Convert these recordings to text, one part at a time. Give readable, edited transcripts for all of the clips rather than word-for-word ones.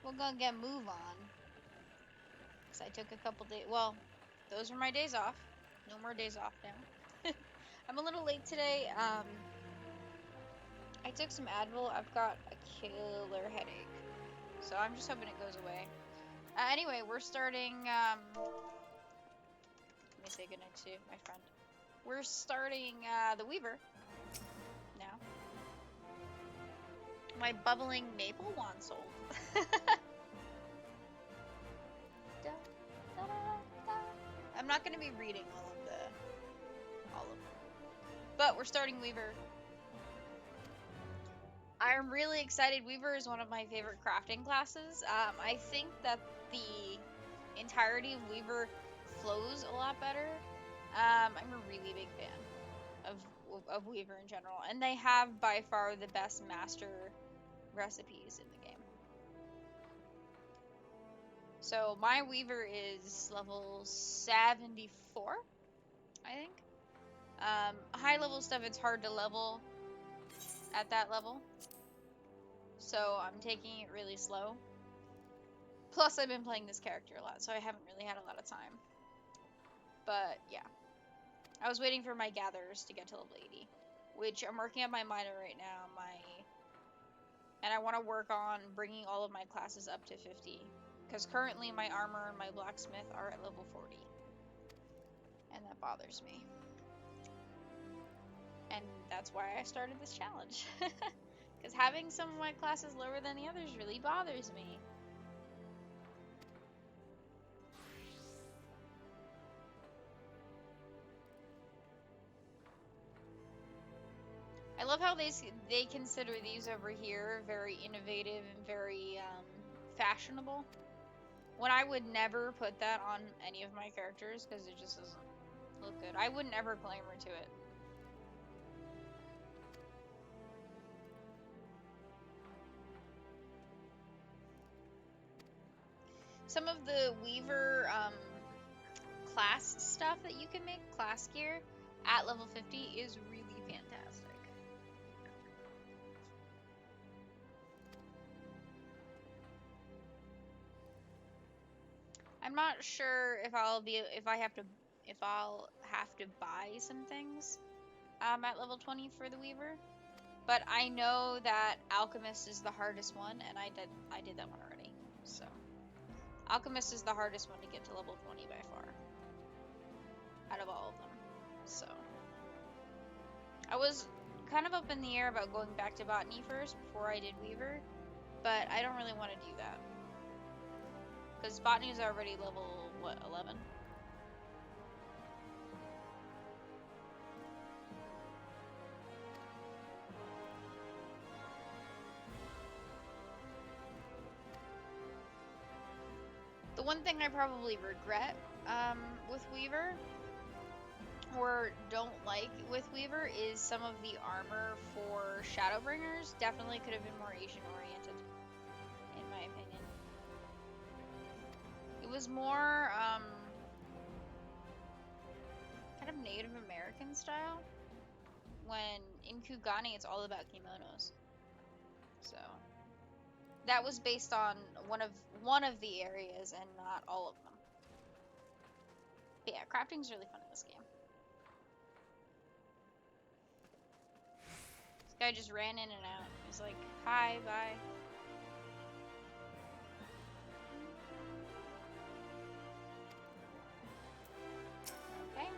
we're gonna get move on. Because I took a couple days. Well, those were my days off. No more days off now. I'm a little late today. I took some Advil. I've got a killer headache. So I'm just hoping it goes away. Anyway, we're starting, let me say goodnight to my friend. We're starting, the Weaver now. My bubbling maple wand sold. I'm not going to be reading all of them. But we're starting Weaver. I'm really excited. Weaver is one of my favorite crafting classes. I think that the entirety of Weaver flows a lot better. I'm a really big fan of Weaver in general, and they have by far the best master recipes in the game. So my Weaver is level 74, I think. High level stuff, it's hard to level at that level. So I'm taking it really slow. Plus, I've been playing this character a lot, so I haven't really had a lot of time. But, yeah. I was waiting for my gatherers to get to level 80. Which, I'm working on my miner right now. And I want to work on bringing all of my classes up to 50. Because currently, my armor and my blacksmith are at level 40. And that bothers me. And that's why I started this challenge. Because having some of my classes lower than the others really bothers me. I love how they consider these over here very innovative and very fashionable. When I would never put that on any of my characters because it just doesn't look good. I wouldn't ever glamour to it. Some of the Weaver class stuff that you can make, class gear, at level 50 is really fantastic. I'm not sure if I'll have to buy some things at level 20 for the Weaver, but I know that Alchemist is the hardest one, and I did that one already. So Alchemist is the hardest one to get to level 20 by far out of all of them. So I was kind of up in the air about going back to Botany first before I did Weaver, but I don't really want to do that. Because Botany is already level, what, 11? The one thing I probably regret with Weaver, or don't like with Weaver, is some of the armor for Shadowbringers definitely could have been more Asian oriented, in my opinion. It was more kind of Native American style, when in Kugani it's all about kimonos. So that was based on one of the areas and not all of them. But yeah, crafting's really fun in this game. This guy just ran in and out. He's like, hi, bye. Okay.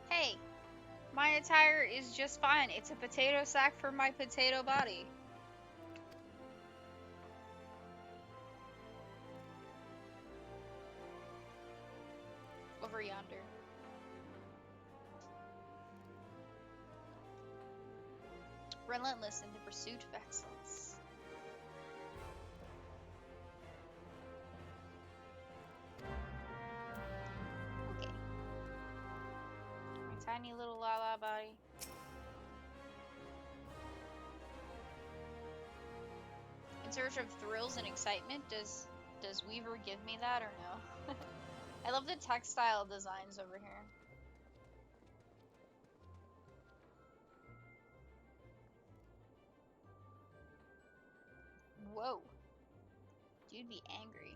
Hey, my attire is just fine. It's a potato sack for my potato body. Over yonder. Relentless in the pursuit of excellence. Okay. My tiny little Lala body. In search of thrills and excitement, does Weaver give me that or no? I love the textile designs over here. Whoa. Dude be angry.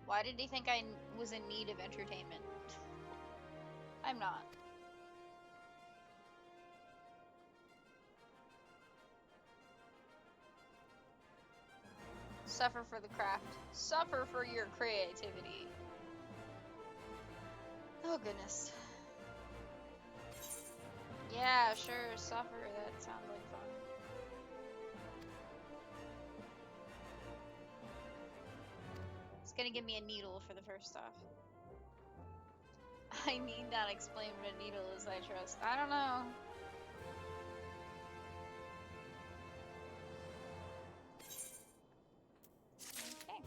Why did he think I was in need of entertainment? I'm not. Suffer for the craft. Suffer for your creativity. Oh, goodness. Yeah, sure, suffer. That sounds like fun. It's gonna give me a needle for the first off. I need not explain what a needle is, I trust. I don't know. Okay.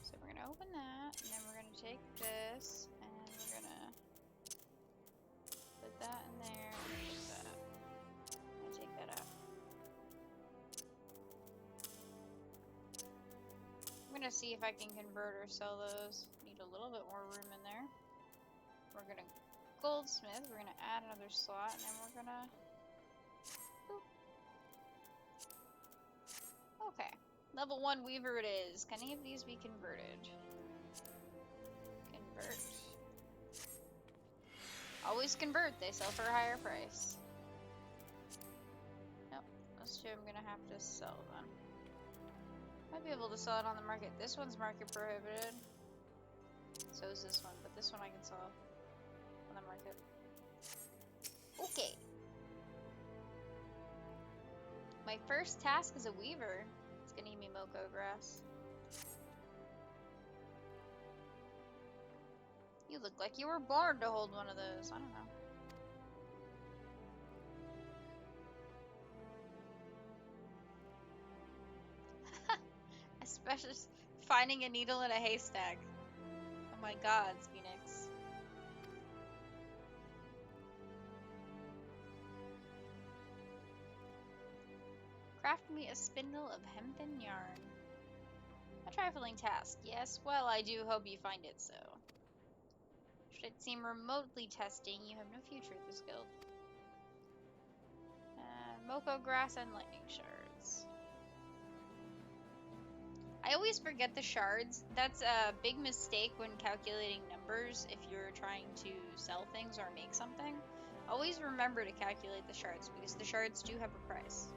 So we're gonna open that, and then we're gonna take this, and we're gonna put that in there, and put that up. And take that out. I'm gonna see if I can convert or sell those. Need a little bit more room in there. We're gonna goldsmith, we're gonna add another slot, and then we're gonna... Boop. Okay. Level 1 weaver it is. Can any of these be converted? Convert. Always convert, they sell for a higher price. Nope, those two I'm gonna have to sell them. Might be able to sell it on the market. This one's market prohibited. So is this one, but this one I can sell on the market. Okay. My first task as a weaver. It's gonna give me Moko grass. You look like you were born to hold one of those. I don't know. Especially finding a needle in a haystack. Oh my god, Phoenix. Craft me a spindle of hempen yarn. A trifling task, yes? Well, I do hope you find it so. Should it seem remotely testing, you have no future at this guild. Moko grass and lightning shards. I always forget the shards. That's a big mistake when calculating numbers if you're trying to sell things or make something. Always remember to calculate the shards because the shards do have a price.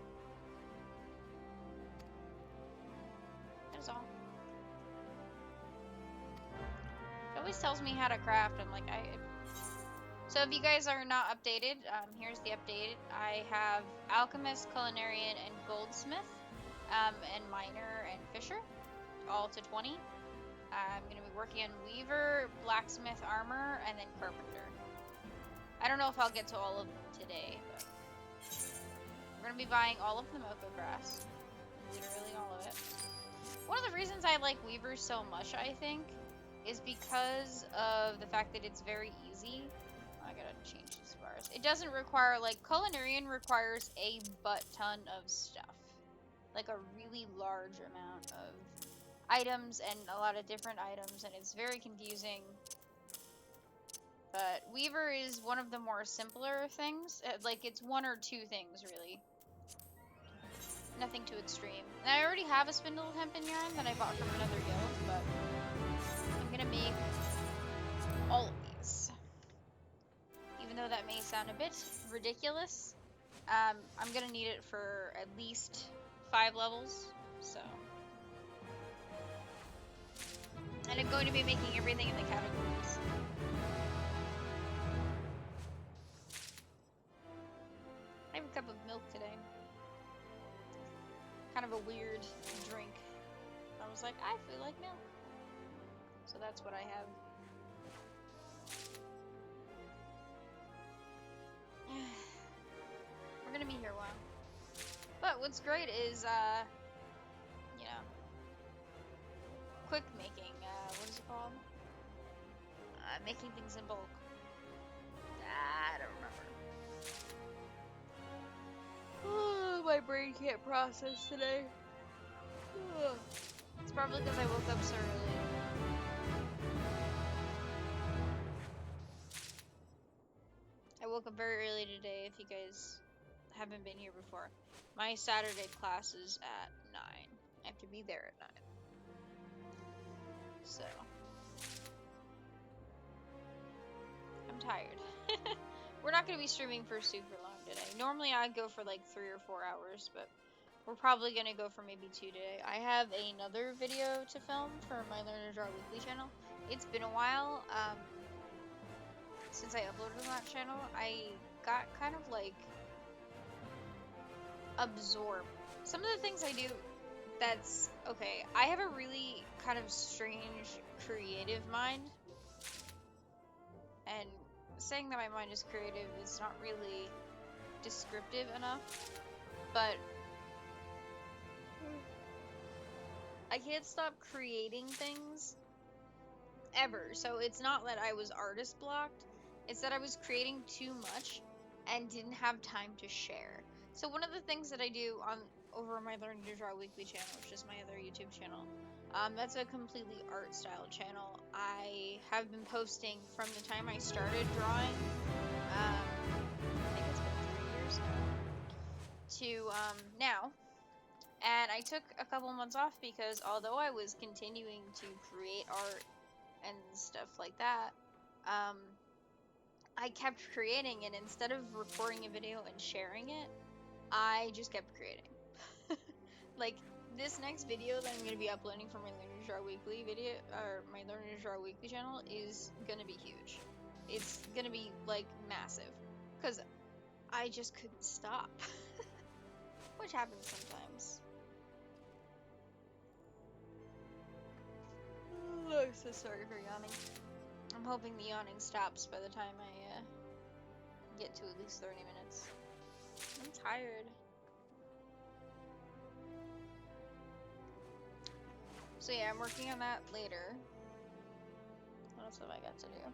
That is all. It always tells me how to craft. I'm like, So if you guys are not updated, here's the update. I have Alchemist, Culinarian, and Goldsmith, and Miner and Fisher, all to 20. I'm going to be working on Weaver, Blacksmith, Armor, and then Carpenter. I don't know if I'll get to all of them today, but we're going to be buying all of the Moko grass. Literally all of it. One of the reasons I like Weaver so much, I think, is because of the fact that it's very easy. I gotta change these bars. It doesn't require, like, Culinarian requires a butt ton of stuff. Like a really large amount of items and a lot of different items, and it's very confusing. But Weaver is one of the more simpler things. Like, it's one or two things, really. Nothing too extreme. And I already have a spindle of hempen yarn that I bought from another guild, but I'm gonna make all of these. Even though that may sound a bit ridiculous, I'm gonna need it for at least 5 levels, so. And I'm going to be making everything in the categories. I have a cup of milk today. Kind of a weird drink. I was like, I feel like milk. So that's what I have. We're gonna be here a while. But what's great is, you know, quick making, what is it called? Making things in bulk. I don't remember. My brain can't process today. Ugh. It's probably because I woke up so early. I woke up very early today, if you guys haven't been here before. My Saturday class is at 9. I have to be there at 9. So, I'm tired. We're not going to be streaming for super long today. Normally I go for like 3 or 4 hours, but we're probably going to go for maybe 2 today. I have another video to film for my Learn to Draw Weekly channel. It's been a while since I uploaded on that channel. I got kind of like absorbed. Some of the things I do, that's okay. I have a really kind of strange creative mind, and saying that my mind is creative is not really descriptive enough, but I can't stop creating things ever. So it's not that I was artist blocked, it's that I was creating too much and didn't have time to share. So one of the things that I do over my Learn to Draw Weekly channel, which is my other YouTube channel, that's a completely art style channel. I have been posting from the time I started drawing, I think it's been 3 years now, to now. And I took a couple months off because although I was continuing to create art and stuff like that, I kept creating, and instead of recording a video and sharing it, I just kept creating. Like, this next video that I'm going to be uploading for my Learn to Draw Weekly video, or my Learn to Draw Weekly channel, is going to be huge. It's going to be, like, massive. Because I just couldn't stop. Which happens sometimes. Oh, I'm so sorry for yawning. I'm hoping the yawning stops by the time I get to at least 30 minutes. I'm tired. So yeah, I'm working on that later. What else have I got to do?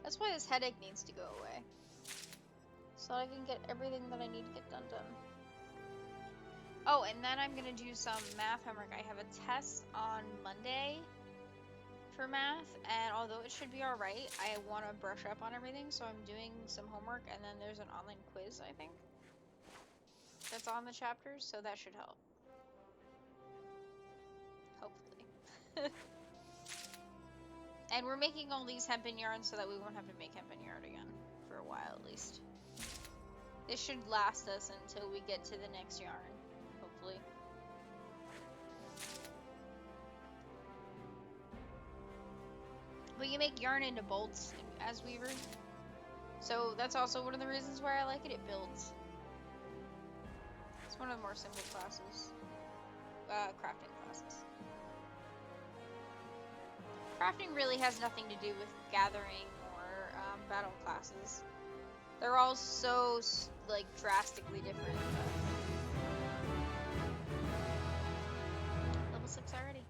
That's why this headache needs to go away. So I can get everything that I need to get done. Oh, and then I'm gonna do some math homework. I have a test on Monday for math, and although it should be alright, I want to brush up on everything, so I'm doing some homework, and then there's an online quiz, I think, that's on the chapters, so that should help. Hopefully. And we're making all these hempen yarns so that we won't have to make hempen yarn again, for a while at least. This should last us until we get to the next yarn, hopefully. But you make yarn into bolts as Weaver, so that's also one of the reasons why I like it. It builds. It's one of the more simple classes, crafting classes. Crafting really has nothing to do with gathering or battle classes. They're all so like drastically different. Level 6 already.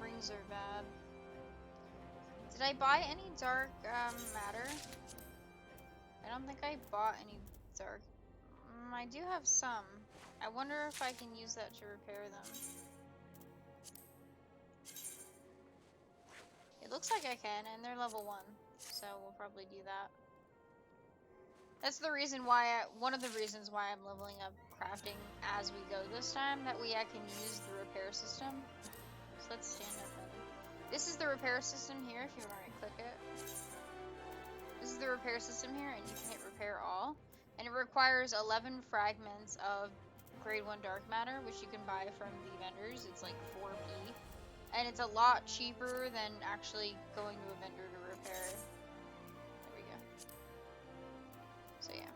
Rings are bad. Did I buy any dark matter? I don't think I bought any dark. I do have some. I wonder if I can use that to repair them. It looks like I can, and they're level 1, so we'll probably do that. That's the reason why one of the reasons why I'm leveling up crafting as we go this time. That way I can use the repair system. So let's stand up. This is the repair system here, if you want to right-click it. This is the repair system here, and you can hit repair all. And it requires 11 fragments of grade 1 dark matter, which you can buy from the vendors. It's like 4p. And it's a lot cheaper than actually going to a vendor to repair. There we go. So yeah.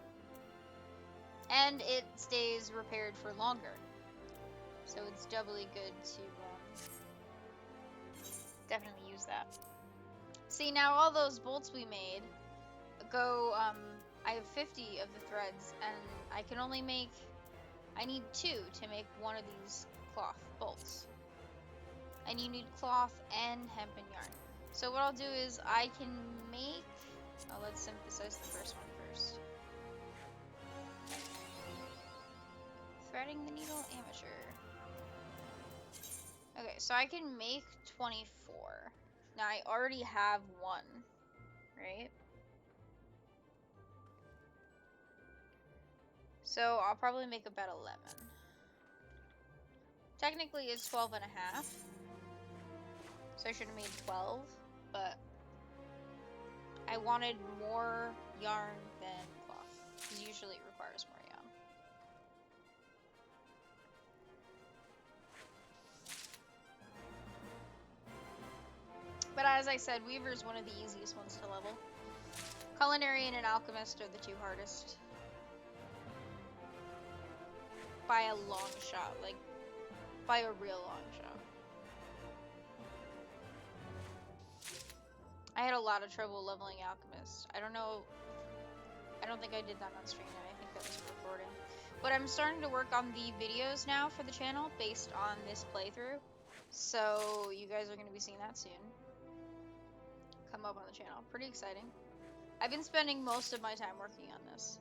And it stays repaired for longer. So it's doubly good to definitely use that. See, now all those bolts we made go, I have 50 of the threads, and I can only make, I need 2 to make one of these cloth bolts. And you need cloth and hempen yarn. So what I'll do is I can make... Oh, let's synthesize the first one first. Threading the needle, amateur. Okay, so I can make 24. Now I already have one, right? So I'll probably make about 11. Technically it's 12 and a half. So I should have made 12, but I wanted more yarn than cloth, because usually it requires more yarn. But as I said, Weaver is one of the easiest ones to level. Culinarian and Alchemist are the two hardest. By a long shot, like, by a real long shot. I had a lot of trouble leveling Alchemist. I don't know, I don't think I did that on stream, I think that was a recording. But I'm starting to work on the videos now for the channel based on this playthrough. So you guys are going to be seeing that soon. Come up on the channel. Pretty exciting. I've been spending most of my time working on this.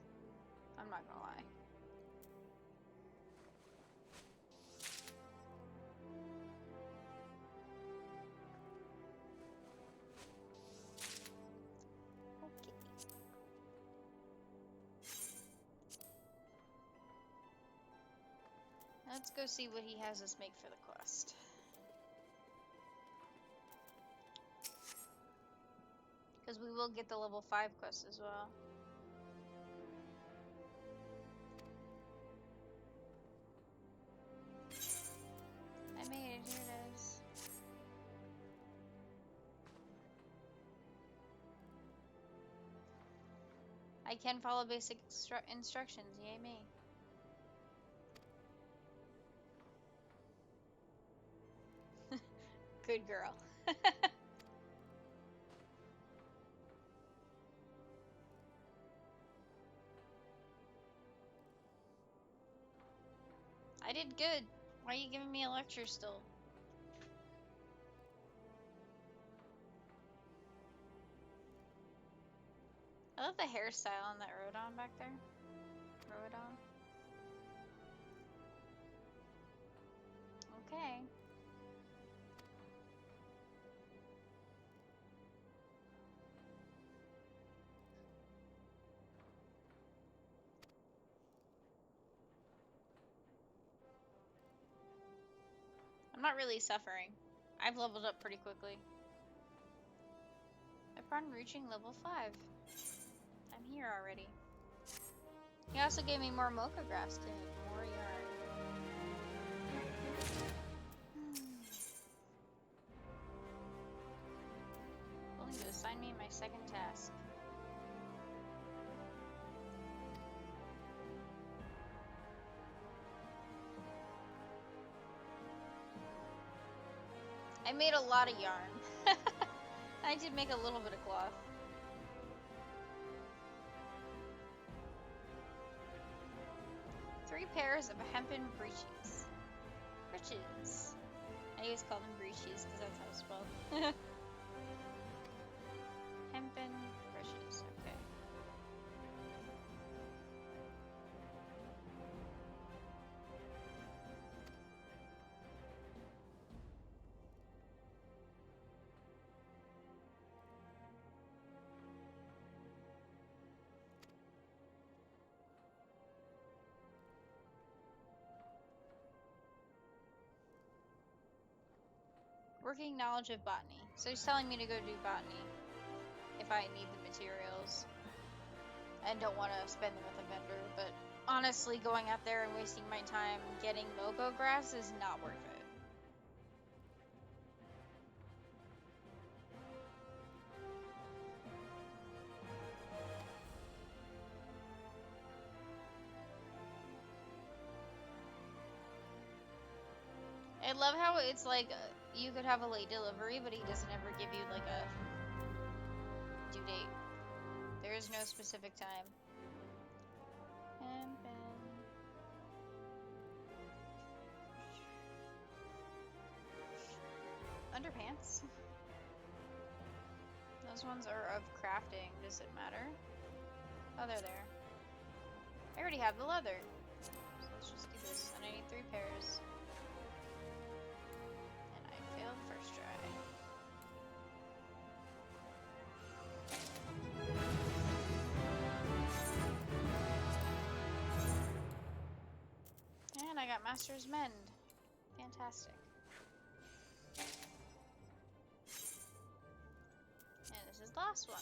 I'm not gonna lie. Okay. Let's go see what he has us make for the quest. Because we will get the level 5 quest as well. I made it, here it is. I can follow basic instructions, yay me. Good girl. I did good. Why are you giving me a lecture still? I love the hairstyle on that Rodon back there. Rodon. Okay. I'm not really suffering. I've leveled up pretty quickly. Upon reaching level 5. I'm here already. He also gave me more mocha graphs to make more yarn. Willing to assign me my second task. I made a lot of yarn. I did make a little bit of cloth. Three pairs of hempen breeches. Breeches. I always call them breeches because that's how it's spelled. Hempen breeches. Okay. Working knowledge of botany. So he's telling me to go do botany if I need the materials and don't want to spend them with a vendor. But honestly, going out there and wasting my time getting moco grass is not worth it. I love how it's like you could have a late delivery, but he doesn't ever give you like a due date. There is no specific time. Underpants. Those ones are of crafting. Does it matter? Oh, they're there. I already have the leather. So let's just do this. And I need 3 pairs. And I failed first try. And I got Master's Mend. Fantastic. And this is the last one.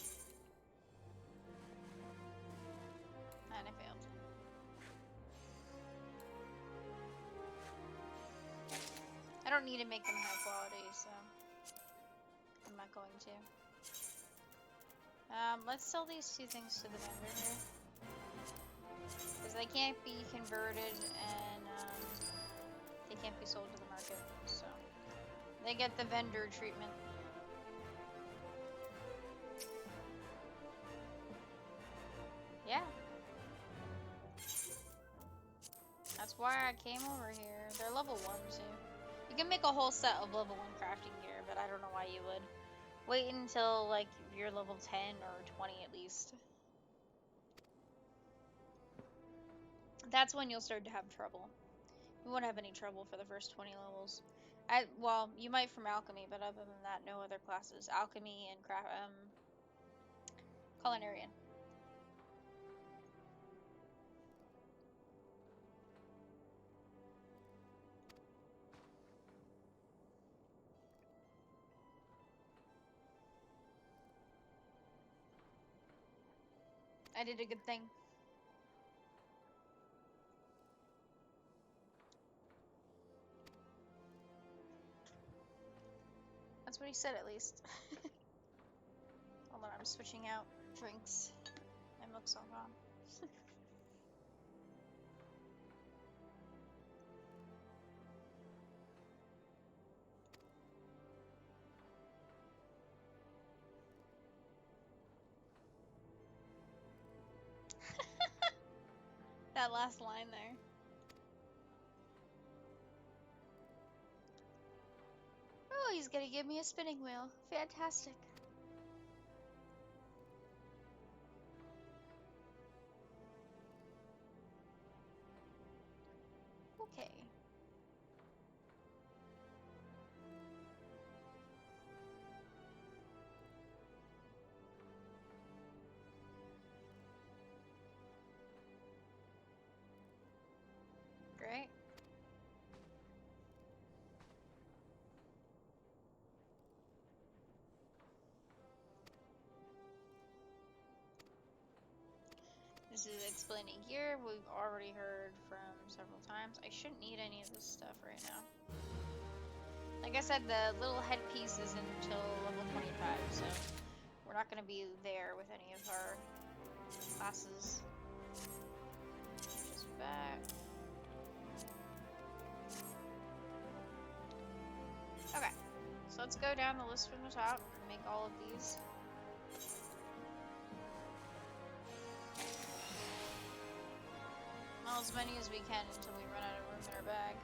And I failed. I don't need to make them high quality, so I'm not going to. Let's sell these 2 things to the vendor here. Because they can't be converted and they can't be sold to the market, so they get the vendor treatment. Yeah. That's why I came over here. They're level 1 too. You can make a whole set of level 1 crafting gear, but I don't know why you would. Wait until like you're level 10 or 20 at least. That's when you'll start to have trouble. You won't have any trouble for the first 20 levels. Well, you might from alchemy, but other than that, no other classes. Alchemy and culinarian. I did a good thing. That's what he said, at least. Hold on, I'm switching out drinks. My milk's all gone. That last line there. Oh, he's gonna give me a spinning wheel. Fantastic. Okay. Great. This is explaining gear. We've already heard from several times. I shouldn't need any of this stuff right now. Like I said, the little headpiece isn't until level 25, so we're not going to be there with any of our classes. Just back. Okay, so let's go down the list from the top and make all of these. Well, as many as we can until we run out of room in our bag.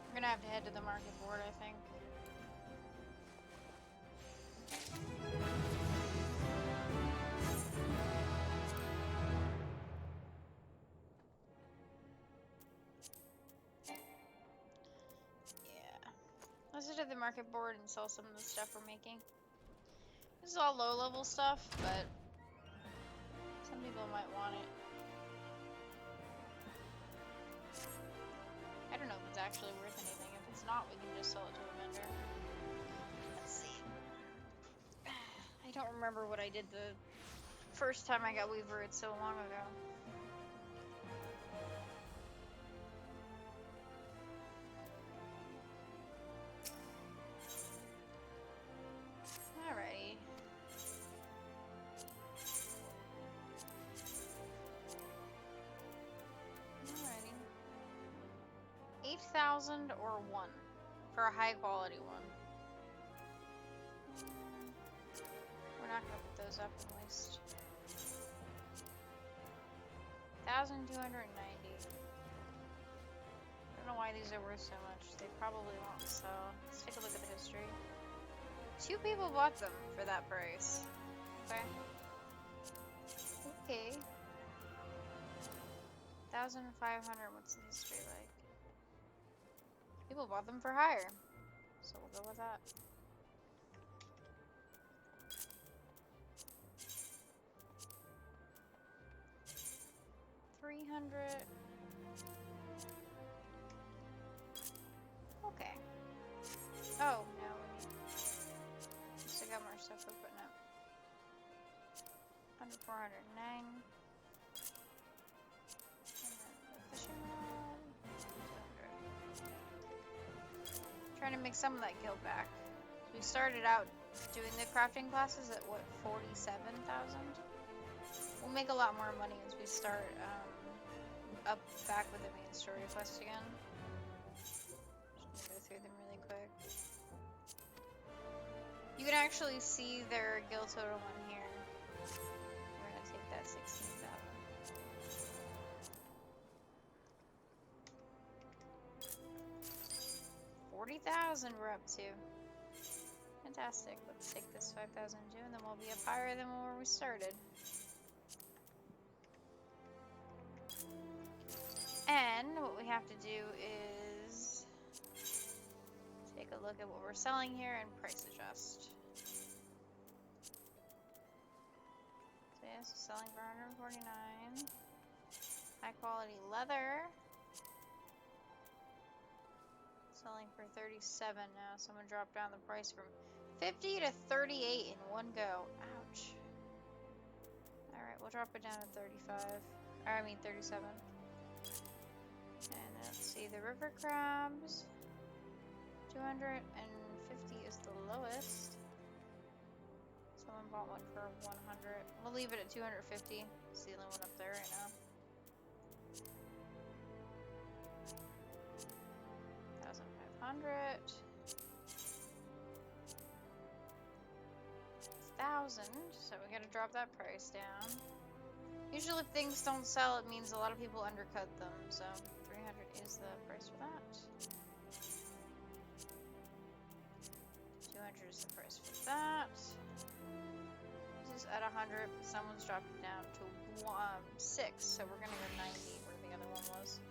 We're gonna have to head to the market board, I think. Yeah. Let's head to the market board and sell some of the stuff we're making. This is all low-level stuff, but some people might want it. I don't know if it's actually worth anything. If it's not, we can just sell it to a vendor. Let's see. I don't remember what I did the first time I got Weaver. It's so long ago. Alrighty. Alrighty. 8,000 or 1 for a high quality one. not gonna put those up and waste. 1,290. I don't know why these are worth so much. They probably won't sell. Let's take a look at the history. 2 people bought them for that price. Okay. Okay. 1,500. What's the history like? People bought them for higher, so we'll go with that. $300. Okay. Oh no, we still got more stuff we're putting up. Under 409. And then the fishing rod. 200. Trying to make some of that guild back. We started out doing the crafting classes at what, 47,000? We'll make a lot more money as we start up back with the main story quest again. Just gonna go through them really quick. You can actually see their guild total on here. We're gonna take that 16,000. 40,000 we're up to. Fantastic. Let's take this 5,000 too, and then we'll be up higher than where we started. And what we have to do is take a look at what we're selling here and price adjust. So yes, selling for 149. High quality leather. Selling for 37 now. Someone dropped down the price from 50 to 38 in one go. Ouch. Alright, we'll drop it down to 35. Or I mean 37. And let's see, the river crabs. 250 is the lowest. Someone bought one for 100. We'll leave it at 250. It's the only one up there right now. 1,500. 1,000. So we gotta drop that price down. Usually if things don't sell, it means a lot of people undercut them, so 300 is the price for that. 200 is the price for that. This is at 100, but someone's dropped it down to 6, so we're gonna go 90 where the other one was.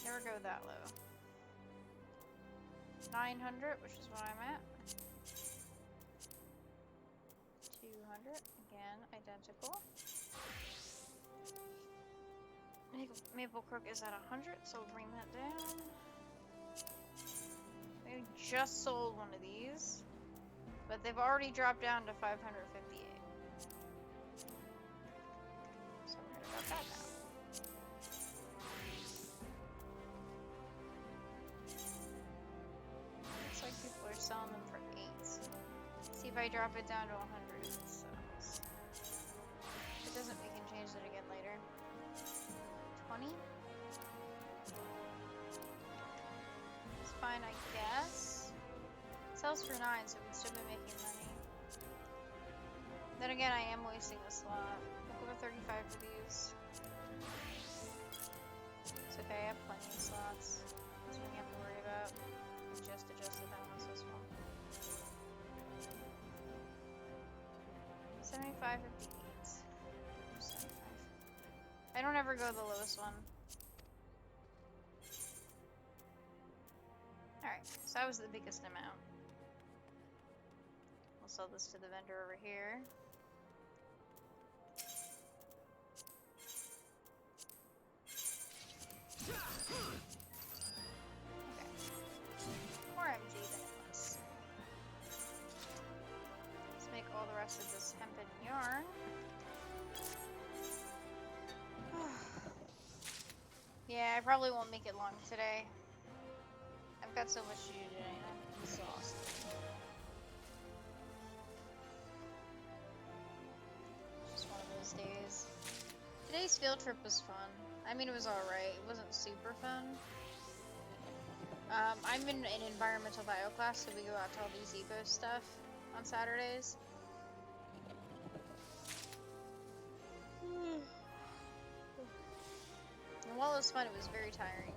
Never go that low. 900, which is what I'm at. 200, again, identical. Maple Crook is at 100, so we'll bring that down. We just sold one of these, but they've already dropped down to 558. So we're gonna drop that down. Looks like people are selling them for 8. See if I drop it down to 100, it sells. If it doesn't, we can change it again later. 20? It's fine, I guess. It sells for 9, so we'd still be making money. Then again, I am wasting a slot. We'll go with 35 for these. It's okay, I have plenty of slots. That's what you have to worry about. Just adjusted that one, so it's one. 75, 58. 75. I don't ever go the lowest one. Alright, so that was the biggest amount. We'll sell this to the vendor over here. Okay. More MG than it was. Let's make all the rest of this hemp and yarn. Yeah, I probably won't make it long today. I've got so much to do today and I'm exhausted. Just one of those days. Today's field trip was fun. I mean, it was alright. It wasn't super fun. I'm in an environmental bio class, so we go out to all these eco stuff on Saturdays. was fun, it was very tiring.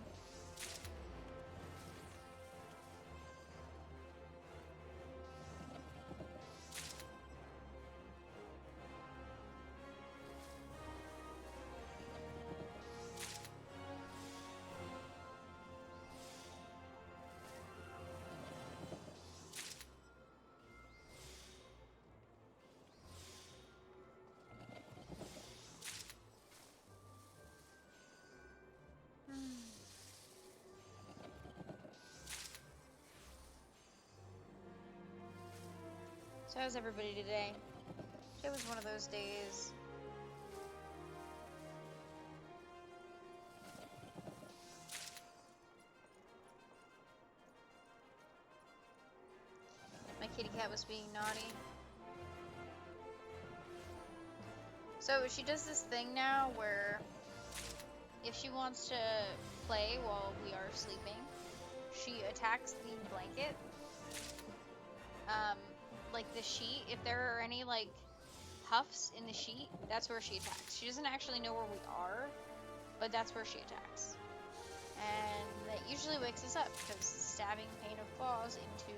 So how's everybody today? It was one of those days. My kitty cat was being naughty. So she does this thing now where if she wants to play while we are sleeping, she attacks the blanket. Like the sheet, if there are any like puffs in the sheet, that's where she attacks. She doesn't actually know where we are, but that's where she attacks. And that usually wakes us up because the stabbing pain of claws into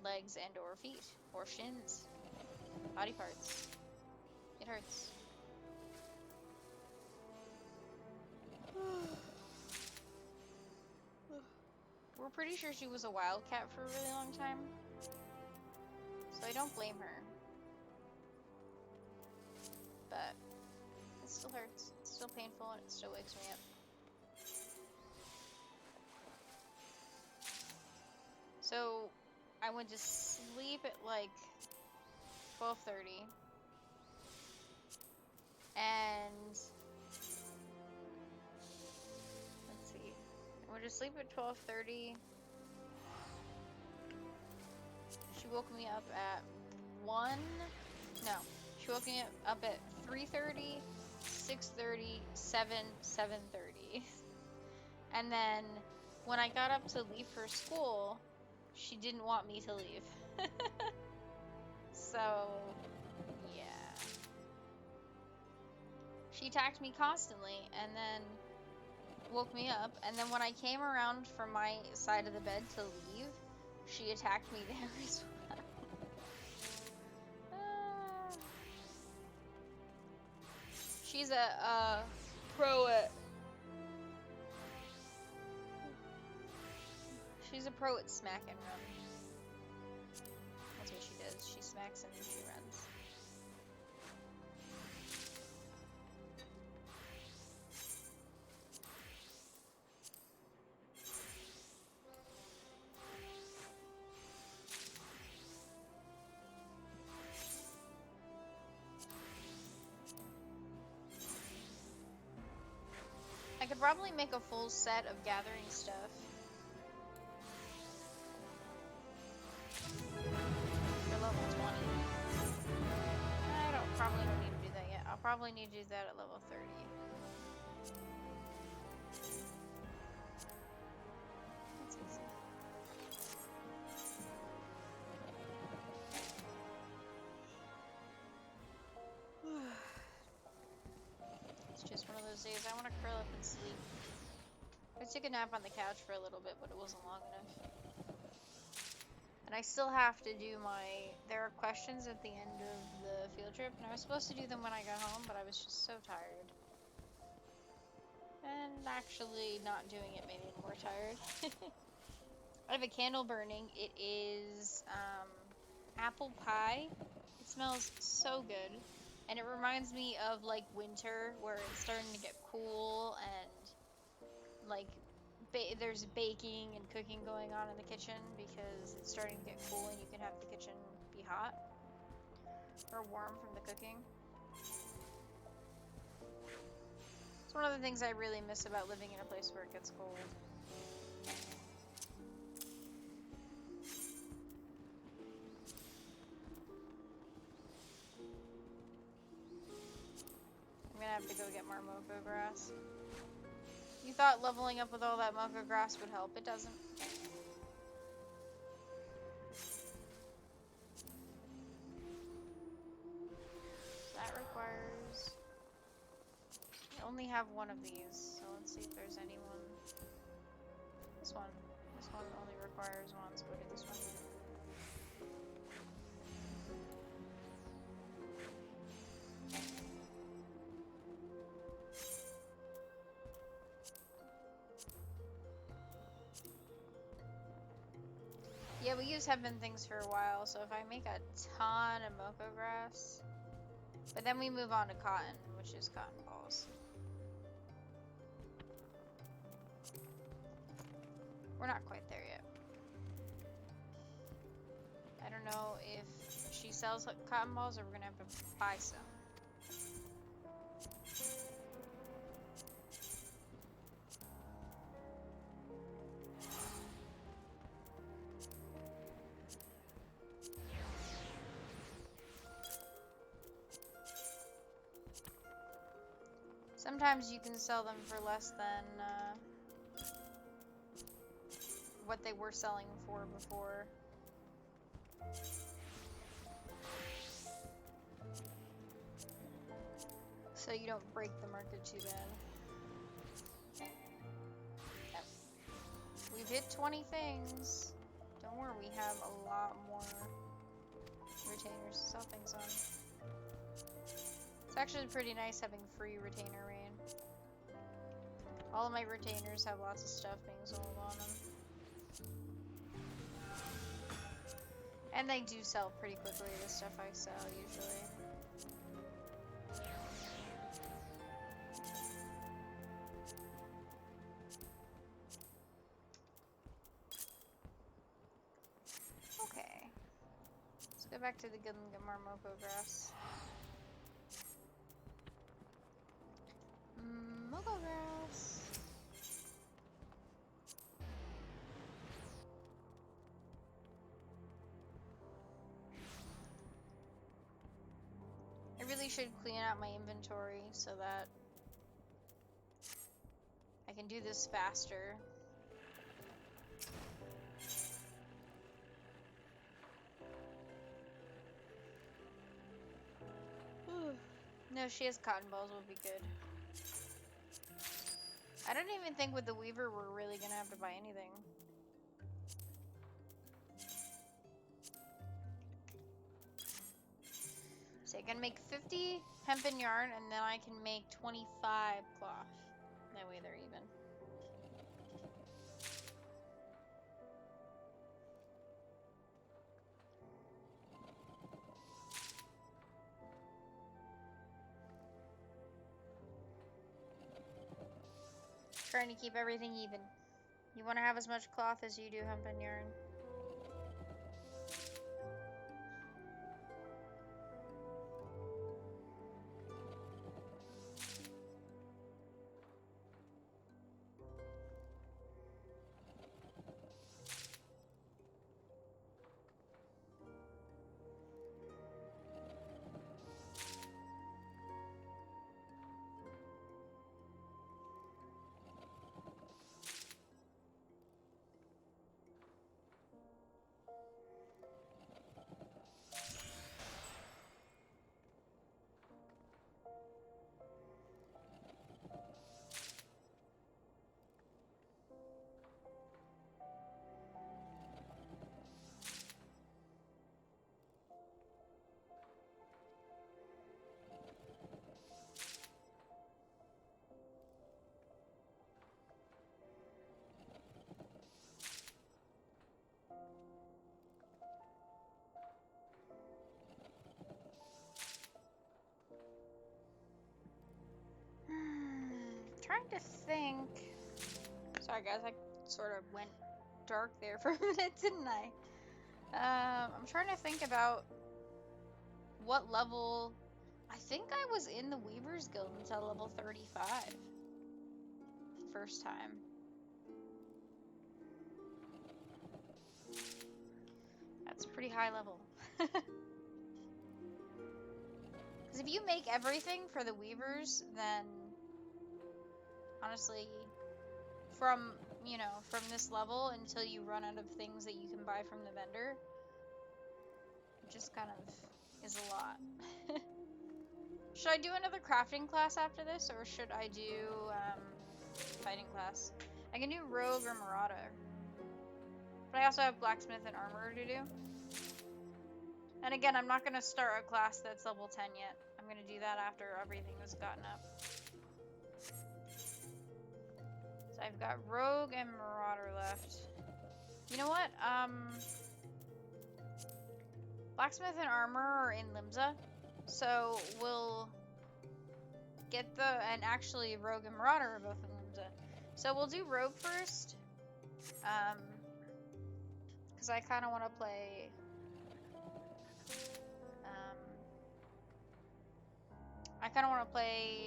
legs and or feet or shins, body parts. It hurts. We're pretty sure she was a wildcat for a really long time, so I don't blame her. But it still hurts. It's still painful, and it still wakes me up. So I went to sleep at like 12:30, and let's see, I went to sleep at 12:30. She woke me up at 1. No, she woke me up at 3:30, 6:30, 7, 7:30. And then when I got up to leave for school, she didn't want me to leave. So, yeah. She attacked me constantly and then woke me up. And then when I came around from my side of the bed to leave, she attacked me there as well. She's a pro at... She's a pro at smack and run. That's what she does. She smacks and then she runs. I could probably make a full set of gathering stuff. For level 20. Probably don't need to do that yet. I'll probably need to do that at level 30. That's easy. It's just one of those days. I want to curl up and sleep. I took a nap on the couch for a little bit, but it wasn't long enough. And I still have to do there are questions at the end of the field trip, and I was supposed to do them when I got home, but I was just so tired. And actually not doing it made me more tired. I have a candle burning. It is apple pie. It smells so good. And it reminds me of like winter where it's starting to get cool and like there's baking and cooking going on in the kitchen because it's starting to get cool and you can have the kitchen be hot or warm from the cooking. It's one of the things I really miss about living in a place where it gets cold. I'm gonna have to go get more mocha grass. You thought leveling up with all that mocha grass would help. It doesn't. That requires... only have one of these, so let's see if there's anyone. This one. This one only requires one, so we'll do this one. Yeah, we use hemp and things for a while, so if I make a ton of Moko grass, but then we move on to cotton, which is cotton balls. We're not quite there yet. I don't know if she sells cotton balls or we're gonna have to buy some. Sometimes you can sell them for less than what they were selling for before. So you don't break the market too bad. Yep. We've hit 20 things. Don't worry, we have a lot more retainers to sell things on. It's actually pretty nice having free retainer rain. All of my retainers have lots of stuff being sold on them. And they do sell pretty quickly, the stuff I sell usually. Okay. Let's go back to the Gilmore Moko grass. Moko grass. I really should clean out my inventory so that I can do this faster. No, she has cotton balls, will be good. I don't even think with the Weaver we're really gonna have to buy anything. So I can make 50 hempen yarn and then I can make 25 cloth. That way they're even. Trying to keep everything even. You want to have as much cloth as you do hempen yarn. Trying to think. Sorry guys, I sort of went dark there for a minute, didn't I? I'm trying to think about what level. I think I was in the Weavers Guild until level 35. First time. That's pretty high level. Because if you make everything for the Weavers, then honestly, from this level until you run out of things that you can buy from the vendor, it just kind of is a lot. Should I do another crafting class after this, or should I do fighting class? I can do rogue or marauder, but I also have blacksmith and armorer to do. And again, I'm not gonna start a class that's level 10 yet. I'm gonna do that after everything is gotten up. So I've got rogue and marauder left. You know what? Blacksmith and armor are in Limsa, so we'll get and actually rogue and marauder are both in Limsa. So we'll do rogue first, because I kind of want to play,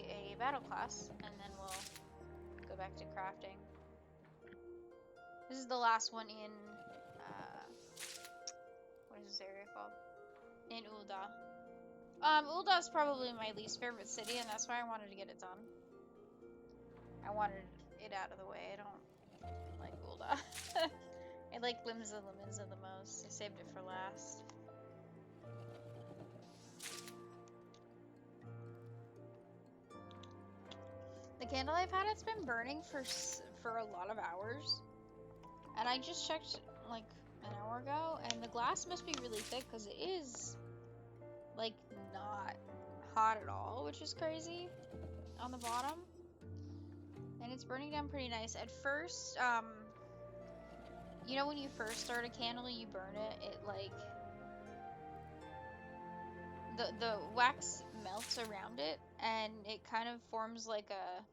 a battle class, and then we'll go back to crafting. This is the last one in, what is this area called? In Ul'dah. Ul'dah's probably my least favorite city, and that's why I wanted to get it done. I wanted it out of the way. I don't like Ul'dah. I like Limsa the most. I saved it for last. The candle I've had, it's been burning for a lot of hours. And I just checked like an hour ago, and the glass must be really thick because it is like not hot at all, which is crazy on the bottom. And it's burning down pretty nice. At first, you know when you first start a candle, you burn it, it like the wax melts around it, and it kind of forms like a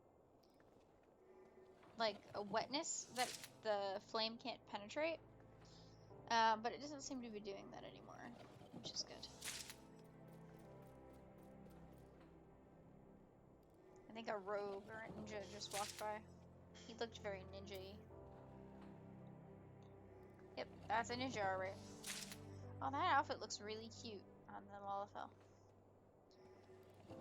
wetness that the flame can't penetrate. But it doesn't seem to be doing that anymore, which is good. I think a rogue or a ninja just walked by. He looked very ninja-y. Yep, that's a ninja, alright. Oh, that outfit looks really cute on the Lalafell.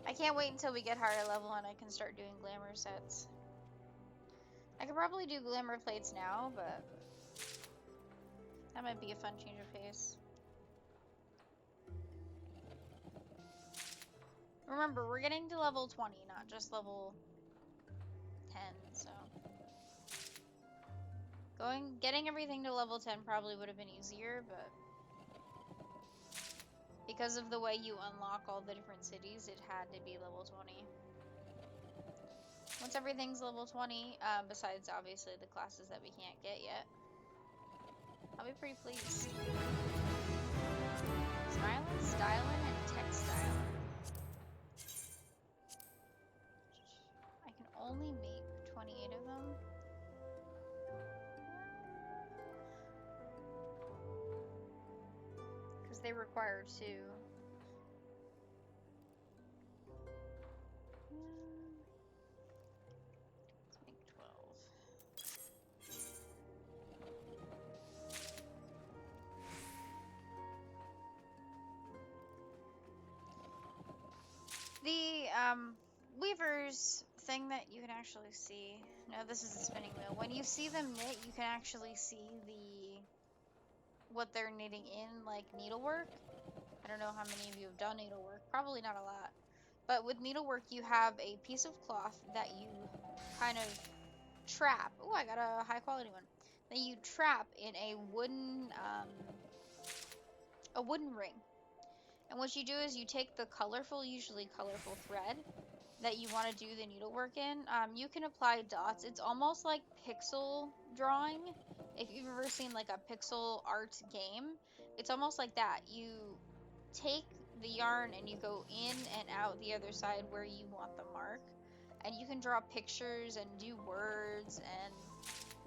I can't wait until we get higher level and I can start doing glamour sets. I could probably do glamour plates now, but that might be a fun change of pace. Remember, we're getting to level 20, not just level 10, so... Getting everything to level 10 probably would have been easier, but... because of the way you unlock all the different cities, it had to be level 20. Once everything's level 20, besides obviously the classes that we can't get yet, I'll be pretty pleased. Smilin', Stylin', and Textile. I can only make 28 of them. Because they require 2. Let's make 12. The weavers thing that you can actually see. No, this is a spinning wheel. When you see them knit, you can actually see what they're knitting in, like needlework. I don't know how many of you have done needlework. Probably not a lot. But with needlework, you have a piece of cloth that you kind of trap. Oh, I got a high quality one. That you trap in a wooden ring. And what you do is you take the usually colorful thread that you want to do the needlework in. You can apply dots. It's almost like pixel drawing. If you've ever seen like a pixel art game, it's almost like that. You take the yarn and you go in and out the other side where you want the mark. And you can draw pictures and do words and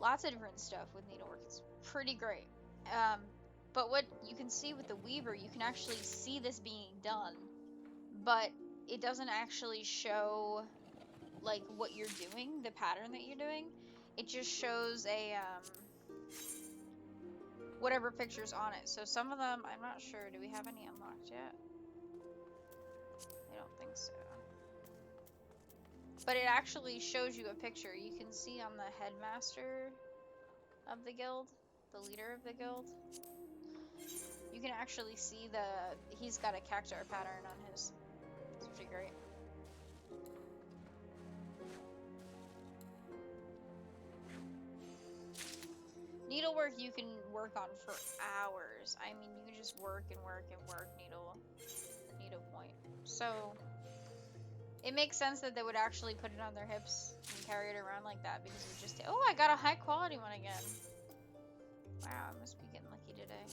lots of different stuff with needlework. It's pretty great. But what you can see with the Weaver, you can actually see this being done, but it doesn't actually show like what you're doing, the pattern that you're doing. It just shows a whatever picture's on it. So some of them, I'm not sure. Do we have any unlocked yet? I don't think so. But it actually shows you a picture. You can see on the headmaster of the guild, the leader of the guild, you can actually see he's got a cactuar pattern on his. It's pretty great. Needlework you can work on for hours. I mean, you can just work and work and work needlepoint. So it makes sense that they would actually put it on their hips and carry it around like that because it would just. Oh, I got a high quality one again. Wow, I must be getting lucky today.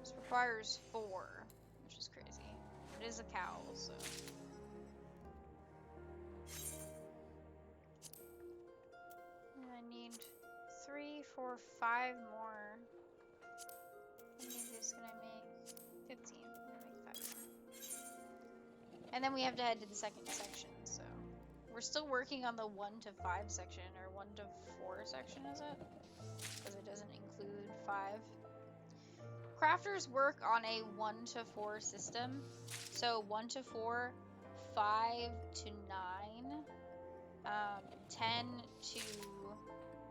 This requires 4, which is crazy. It is a cowl, so. And I need 3, 4, 5 more. How many of these can I make? 15. I'm gonna make 5 more. And then we have to head to the second section, so. We're still working on the 1 to 5 section, or 1 to 4 section, is it? Because it doesn't include 5. Crafters work on a 1 to 4 system. So 1 to 4, 5 to 9, 10 to,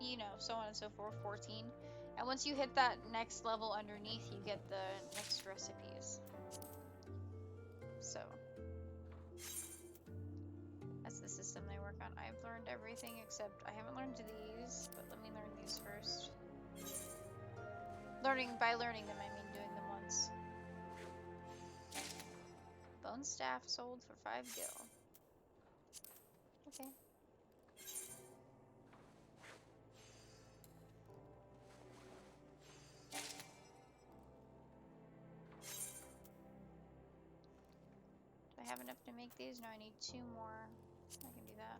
you know, so on and so forth, 14. And once you hit that next level underneath, you get the next recipes. So that's the system they work on. I've learned everything except I haven't learned these, but let me learn these first. By learning them, I mean doing them once. Bone staff sold for 5 gil. Okay. Do I have enough to make these? No, I need 2 more. I can do that.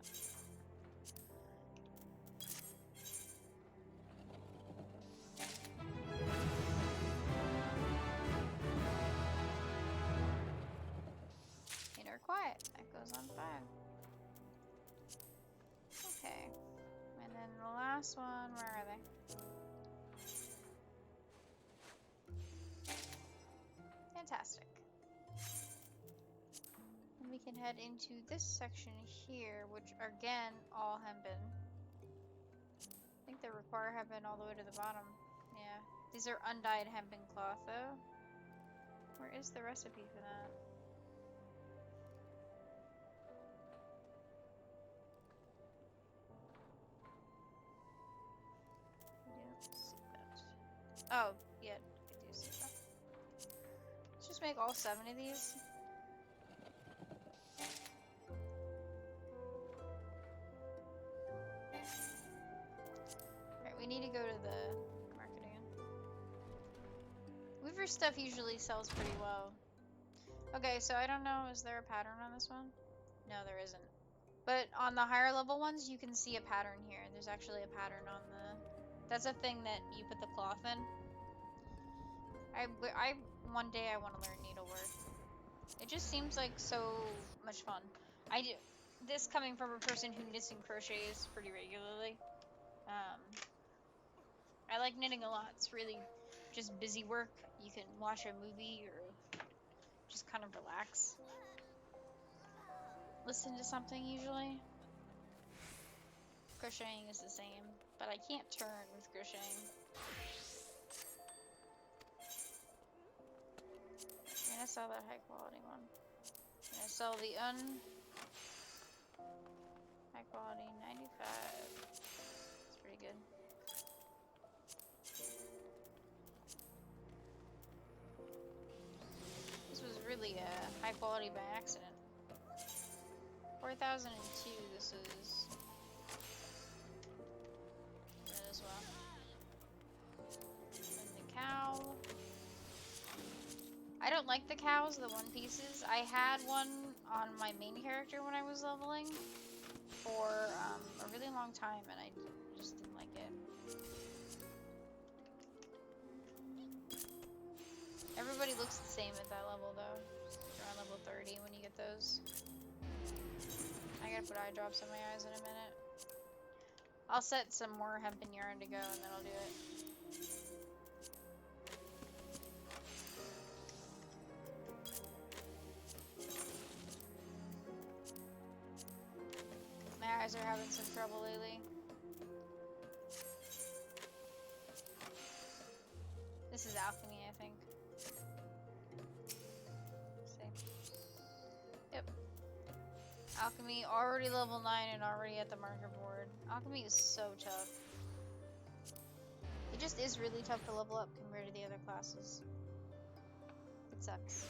Inner quiet. That goes on 5. Okay. And then the last one, where are they? Fantastic. And we can head into this section here, which are, again, all hempen. I think they require hempen all the way to the bottom. Yeah. These are undyed hempen cloth, though. Where is the recipe for that? Oh, yeah, I do see that. Let's just make all 7 of these. Alright, we need to go to the market again. Weaver stuff usually sells pretty well. Okay, so I don't know, is there a pattern on this one? No, there isn't. But on the higher level ones, you can see a pattern here. There's actually a pattern on the... That's a thing that you put the cloth in. One day I want to learn needlework. It just seems like so much fun. This coming from a person who knits and crochets pretty regularly. I like knitting a lot. It's really just busy work. You can watch a movie or just kind of relax. Listen to something usually. Crocheting is the same, but I can't turn with crocheting. I'm gonna sell that high quality one. I'm gonna sell the high quality 95. It's pretty good. This was really high quality by accident. 4002. This is good as well. And the cow. I don't like the cows, the one pieces. I had one on my main character when I was leveling for a really long time, and I just didn't like it. Everybody looks the same at that level, though. You're on level 30 when you get those. I gotta put eye drops on my eyes in a minute. I'll set some more hempen yarn to go, and then I'll do it. My eyes are having some trouble lately. This is alchemy, I think. Same. Yep. Alchemy already level 9 and already at the marker board. Alchemy is so tough. It just is really tough to level up compared to the other classes. It sucks.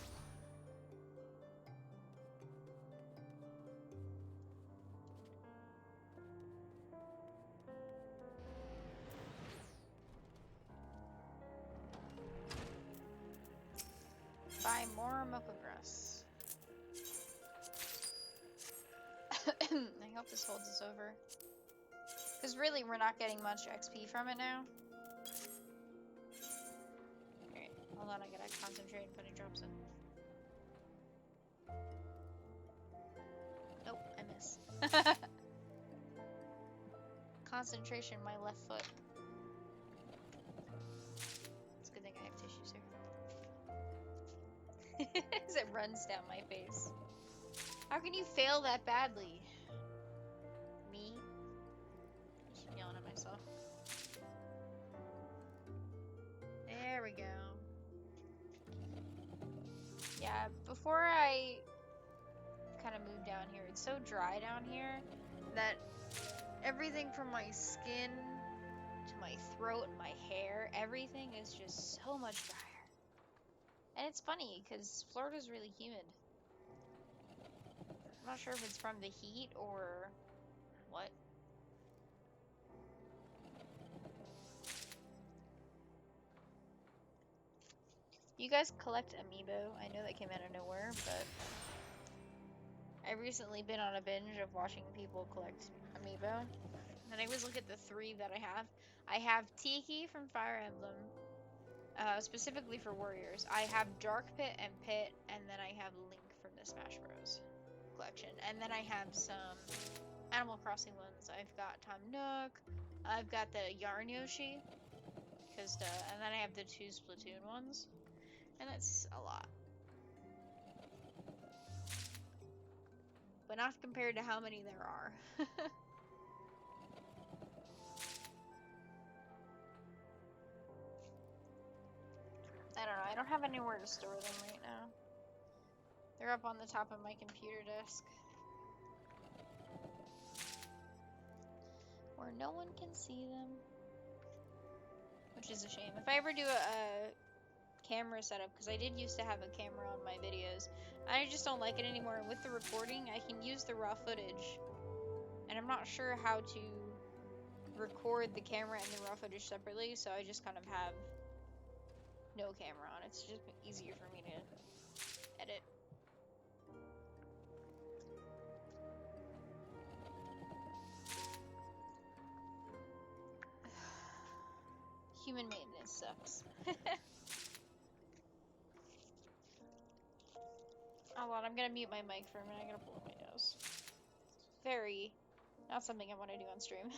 Buy more mocha grass. I hope this holds us over. Because really, we're not getting much XP from it now. Alright, hold on, I gotta concentrate and put drops in. Nope, I miss. Concentration, my left foot. It's a good thing I have tissues here. As it runs down my face. How can you fail that badly? Me? Just yelling at myself. There we go. Yeah, before I kind of moved down here, it's so dry down here that everything from my skin to my throat and my hair, everything is just so much drier. And it's funny because Florida's really humid. I'm not sure if it's from the heat or what. You guys collect amiibo? I know that came out of nowhere, but I've recently been on a binge of watching people collect amiibo. And I always look at the 3 that I have. I have Tiki from Fire Emblem, specifically for Warriors. I have Dark Pit and Pit, and then I have Link from the Smash Bros. Collection. And then I have some Animal Crossing ones. I've got Tom Nook. I've got the Yarn Yoshi. And then I have the 2 Splatoon ones. And that's a lot. But not compared to how many there are. I don't know. I don't have anywhere to store them right now. They're up on the top of my computer desk. Where no one can see them. Which is a shame. If I ever do a camera setup, because I did used to have a camera on my videos, I just don't like it anymore. With the recording, I can use the raw footage. And I'm not sure how to record the camera and the raw footage separately, so I just kind of have no camera on. It's just easier for me to edit. Human maintenance sucks. Hold on, I'm gonna mute my mic for a minute. I gotta blow my nose. Very not something I want to do on stream.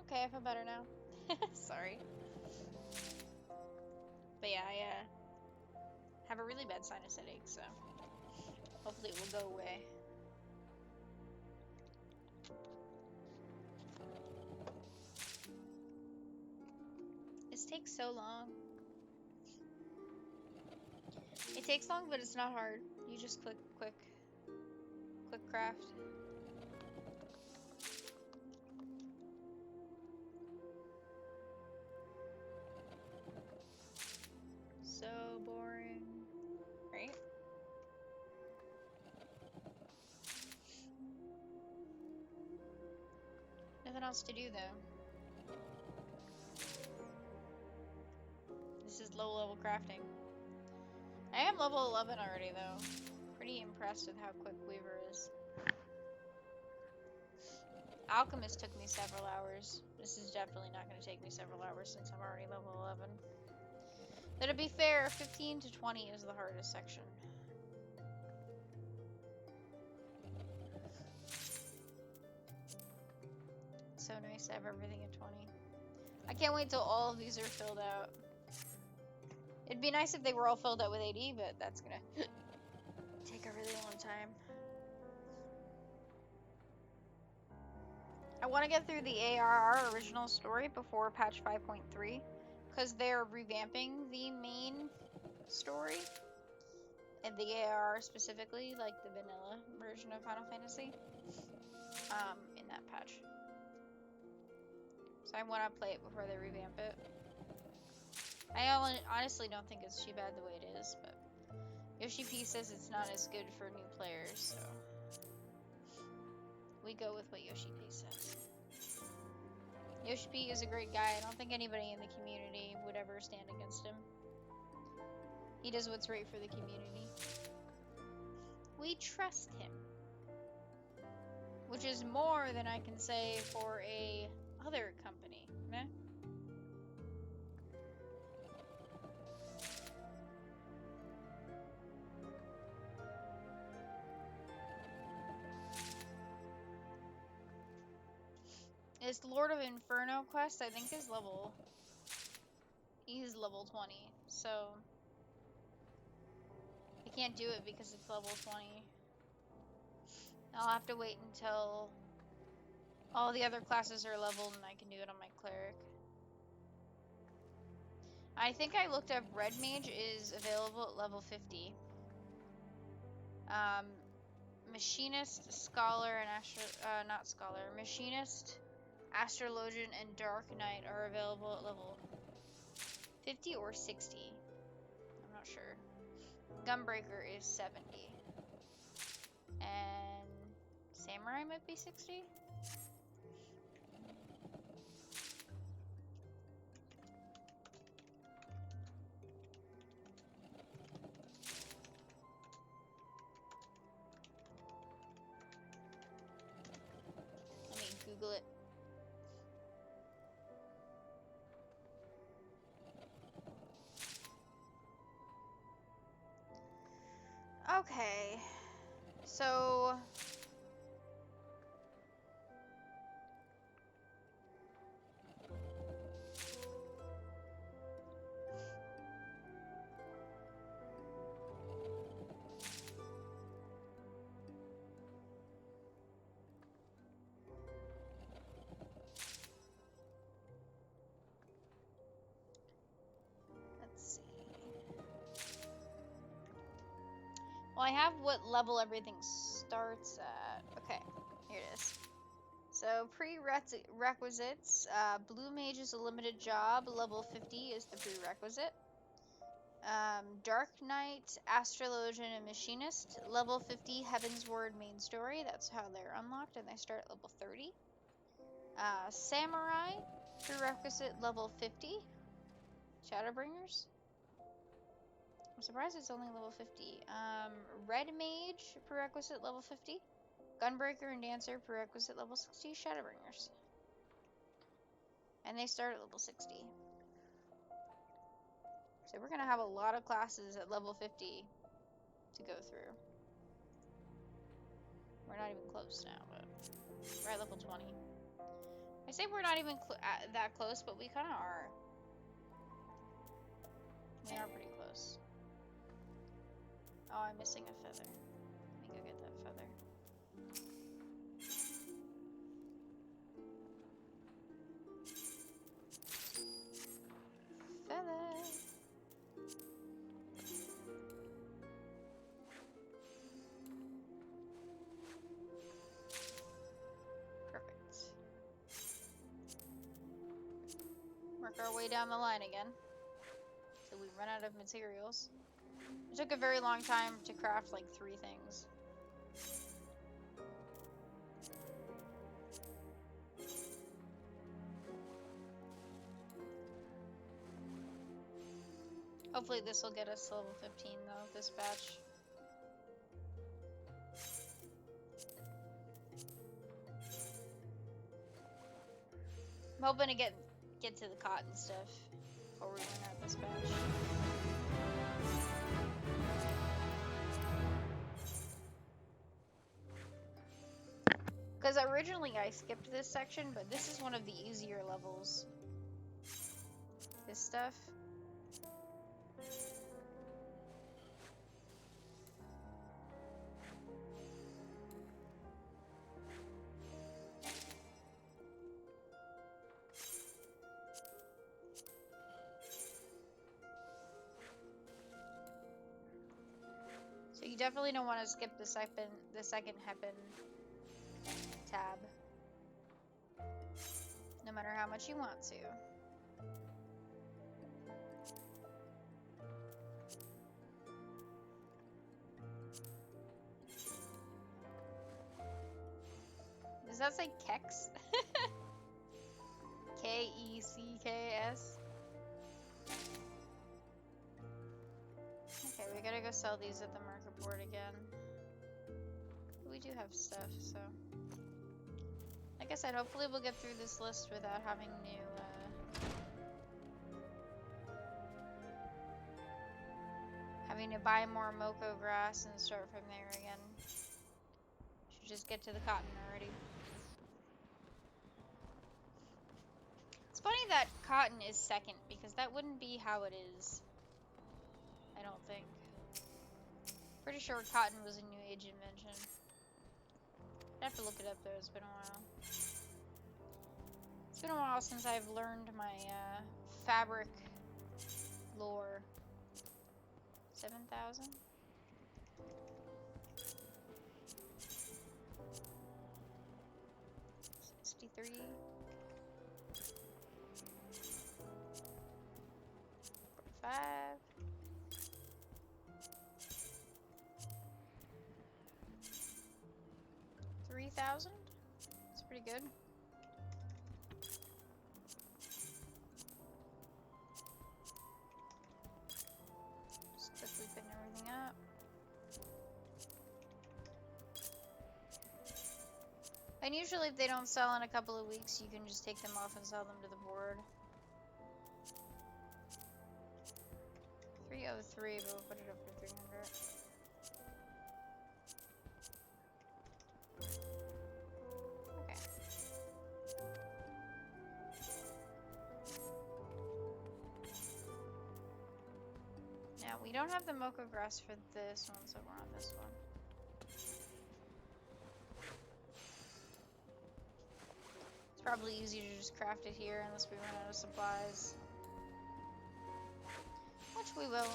Okay, I feel better now. Sorry. But yeah, I have a really bad sinus headache, so hopefully it will go away. This takes so long. It takes long, but it's not hard. You just click craft. So boring, right? Nothing else to do though. This is low level crafting. I am level 11 already though. Pretty impressed with how quick Weaver is. Alchemist took me several hours. This is definitely not going to take me several hours since I'm already level 11. But to be fair, 15 to 20 is the hardest section. It's so nice to have everything at 20. I can't wait till all of these are filled out. It'd be nice if they were all filled out with AD, but that's gonna take a really long time. I want to get through the ARR original story before patch 5.3, because they're revamping the main story, and the ARR specifically, like the vanilla version of Final Fantasy, in that patch. So I want to play it before they revamp it. I honestly don't think it's too bad the way it is, but Yoshi P says it's not as good for new players, so we go with what Yoshi P says. Yoshi P is a great guy. I don't think anybody in the community would ever stand against him. He does what's right for the community. We trust him. Which is more than I can say for a other company. Meh? His Lord of Inferno quest, I think, is level... He's level 20, so... I can't do it because it's level 20. I'll have to wait until all the other classes are leveled and I can do it on my cleric. I think I looked up Red Mage is available at level 50. Machinist, Scholar, and not Scholar. Machinist, Astrologian, and Dark Knight are available at level 50 or 60. I'm not sure. Gunbreaker is 70. And Samurai might be 60? Let me Google it. Okay, so let's see. Well, I have what level everything starts at. Okay, here it is. So, prerequisites. Blue Mage is a limited job. Level 50 is the prerequisite. Dark Knight, Astrologian, and Machinist. Level 50, Heavensward main story. That's how they're unlocked, and they start at level 30. Samurai, prerequisite level 50. Shadowbringers. I'm surprised it's only level 50. Red Mage, prerequisite level 50. Gunbreaker and Dancer, prerequisite level 60. Shadowbringers. And they start at level 60. So we're going to have a lot of classes at level 50 to go through. We're not even close now, but we're at level 20. I say we're not even that close, but we kind of are. We are pretty close. Oh, I'm missing a feather. Let me go get that feather. Feather! Perfect. Work our way down the line again. So we run out of materials. It took a very long time to craft like 3 things. Hopefully this will get us to level 15 though, this batch. I'm hoping to get to the cotton stuff before we run out this batch. Because originally I skipped this section, but this is one of the easier levels. This stuff. So you definitely don't want to skip the second happen tab. No matter how much you want to. Does that say Kex? K-E-C-K-S? Okay, we gotta go sell these at the market board again. We do have stuff, so... Like I said, hopefully we'll get through this list without having to buy more Moko grass and start from there again. Should just get to the cotton already. It's funny that cotton is second, because that wouldn't be how it is. I don't think. Pretty sure cotton was a New Age invention. I'd have to look it up though, it's been a while. It's been a while since I've learned my fabric lore. 7,000? $63? 45? 3,000? That's pretty good. Just quickly putting everything up. And usually if they don't sell in a couple of weeks, you can just take them off and sell them to the board. 303, but we'll put it up for 300. Okay. Now, we don't have the Moko grass for this one, so we're on this one. It's probably easier to just craft it here unless we run out of supplies. Which we will.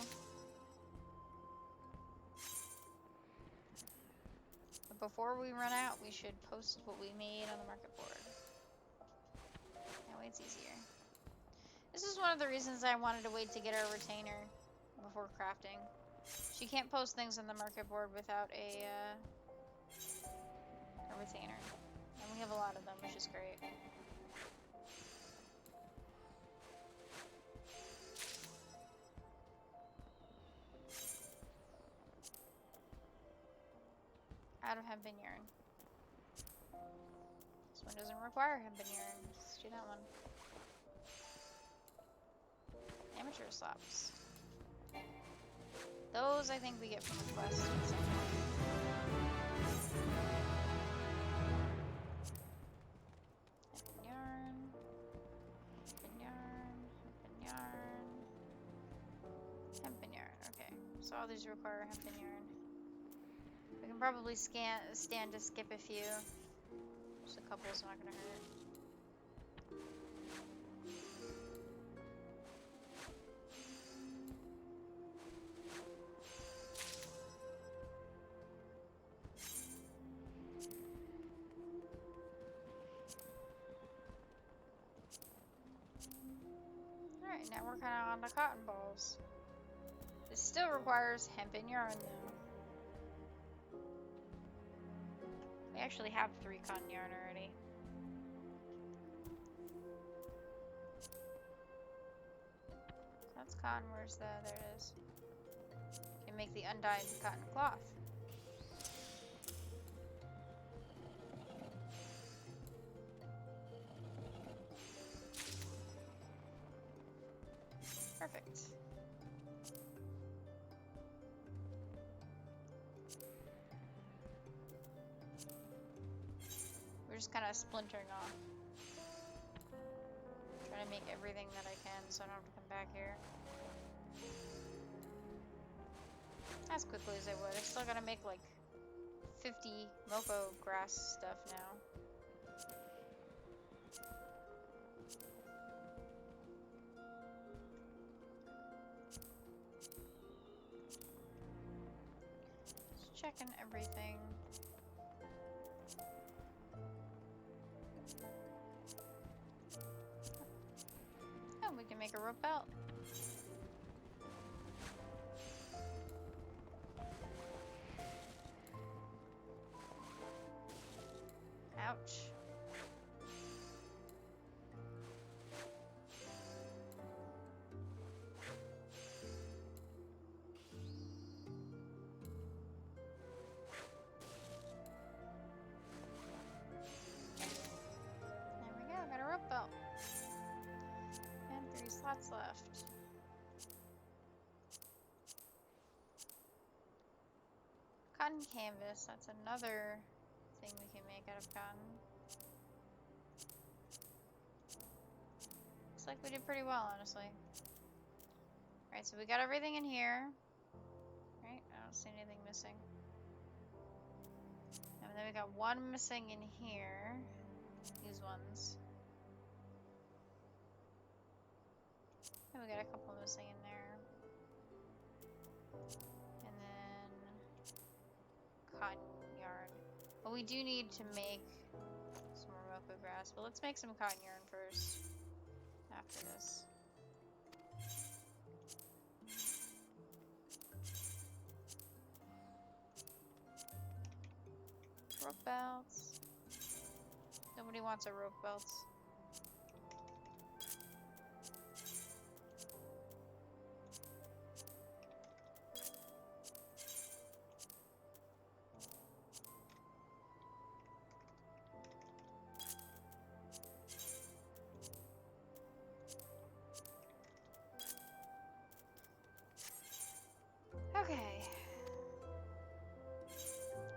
But before we run out, we should post what we made on the market board. That way it's easier. This is one of the reasons I wanted to wait to get our retainer before crafting. She can't post things on the market board without a retainer. And we have a lot of them, which is great. Out of hempen yarn. This one doesn't require hempen yarn. Let's do that one. Amateur slops. Those I think we get from the quest. Hempen yarn. Hempen yarn. Hempen yarn. Hempen yarn. Okay. So all these require hempen yarn. We can probably stand to skip a few. Just a couple is not gonna hurt. Alright, now we're kind of on the cotton balls. This still requires hempen yarn though. We actually have 3 cotton yarn already. That's cotton. Where's the... There it is. Can make the undyed cotton cloth. Perfect. We're just kind of splintering off. Trying to make everything that I can so I don't have to come back here. As quickly as I would. I still gotta make like 50 Moko grass stuff now. Just checking everything. Oh, we can make a rope belt. Ouch. There we go, got a rope belt. And 3 slots left. Cotton canvas, that's another thing we can make out of cotton. Looks like we did pretty well, honestly. Alright, so we got everything in here. Right, I don't see anything missing. And then we got one missing in here. These ones. And we got a couple missing in there. And then cotton yarn. Well, we do need to make some more Moko grass, but let's make some cotton yarn first. After this. Rope belts. Nobody wants a rope belt. Okay.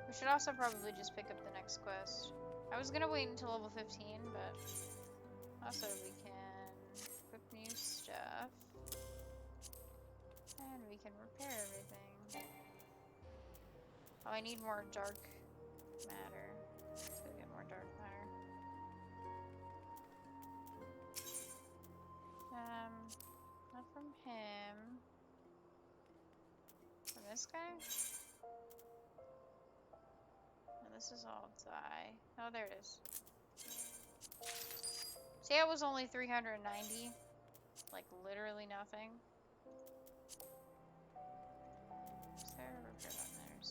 We should also probably just pick up the next quest. I was gonna wait until level 15, but also we can equip new stuff. And we can repair everything. Oh, I need more dark matter. Let's go get more dark matter. Not from him. From this guy? No, this is all dye. Oh, there it is. See, it was only 390. Like, literally nothing. Is there a repair button? There's.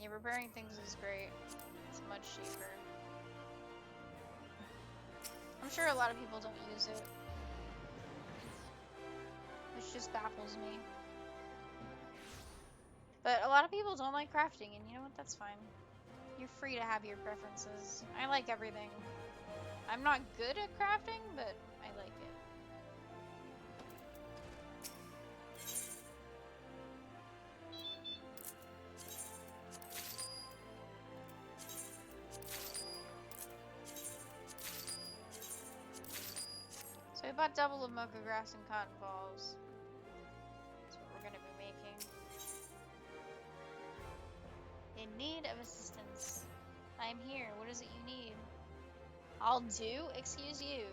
Yeah, repairing things is great. It's much cheaper. I'm sure a lot of people don't use it. Which just baffles me. But a lot of people don't like crafting, and you know what? That's fine. You're free to have your preferences. I like everything. I'm not good at crafting, but I like it. So we bought double of Moko grass and cotton balls. That's what we're going to be making. In need of assistance. I am here. What is it you need? I'll do? Excuse you.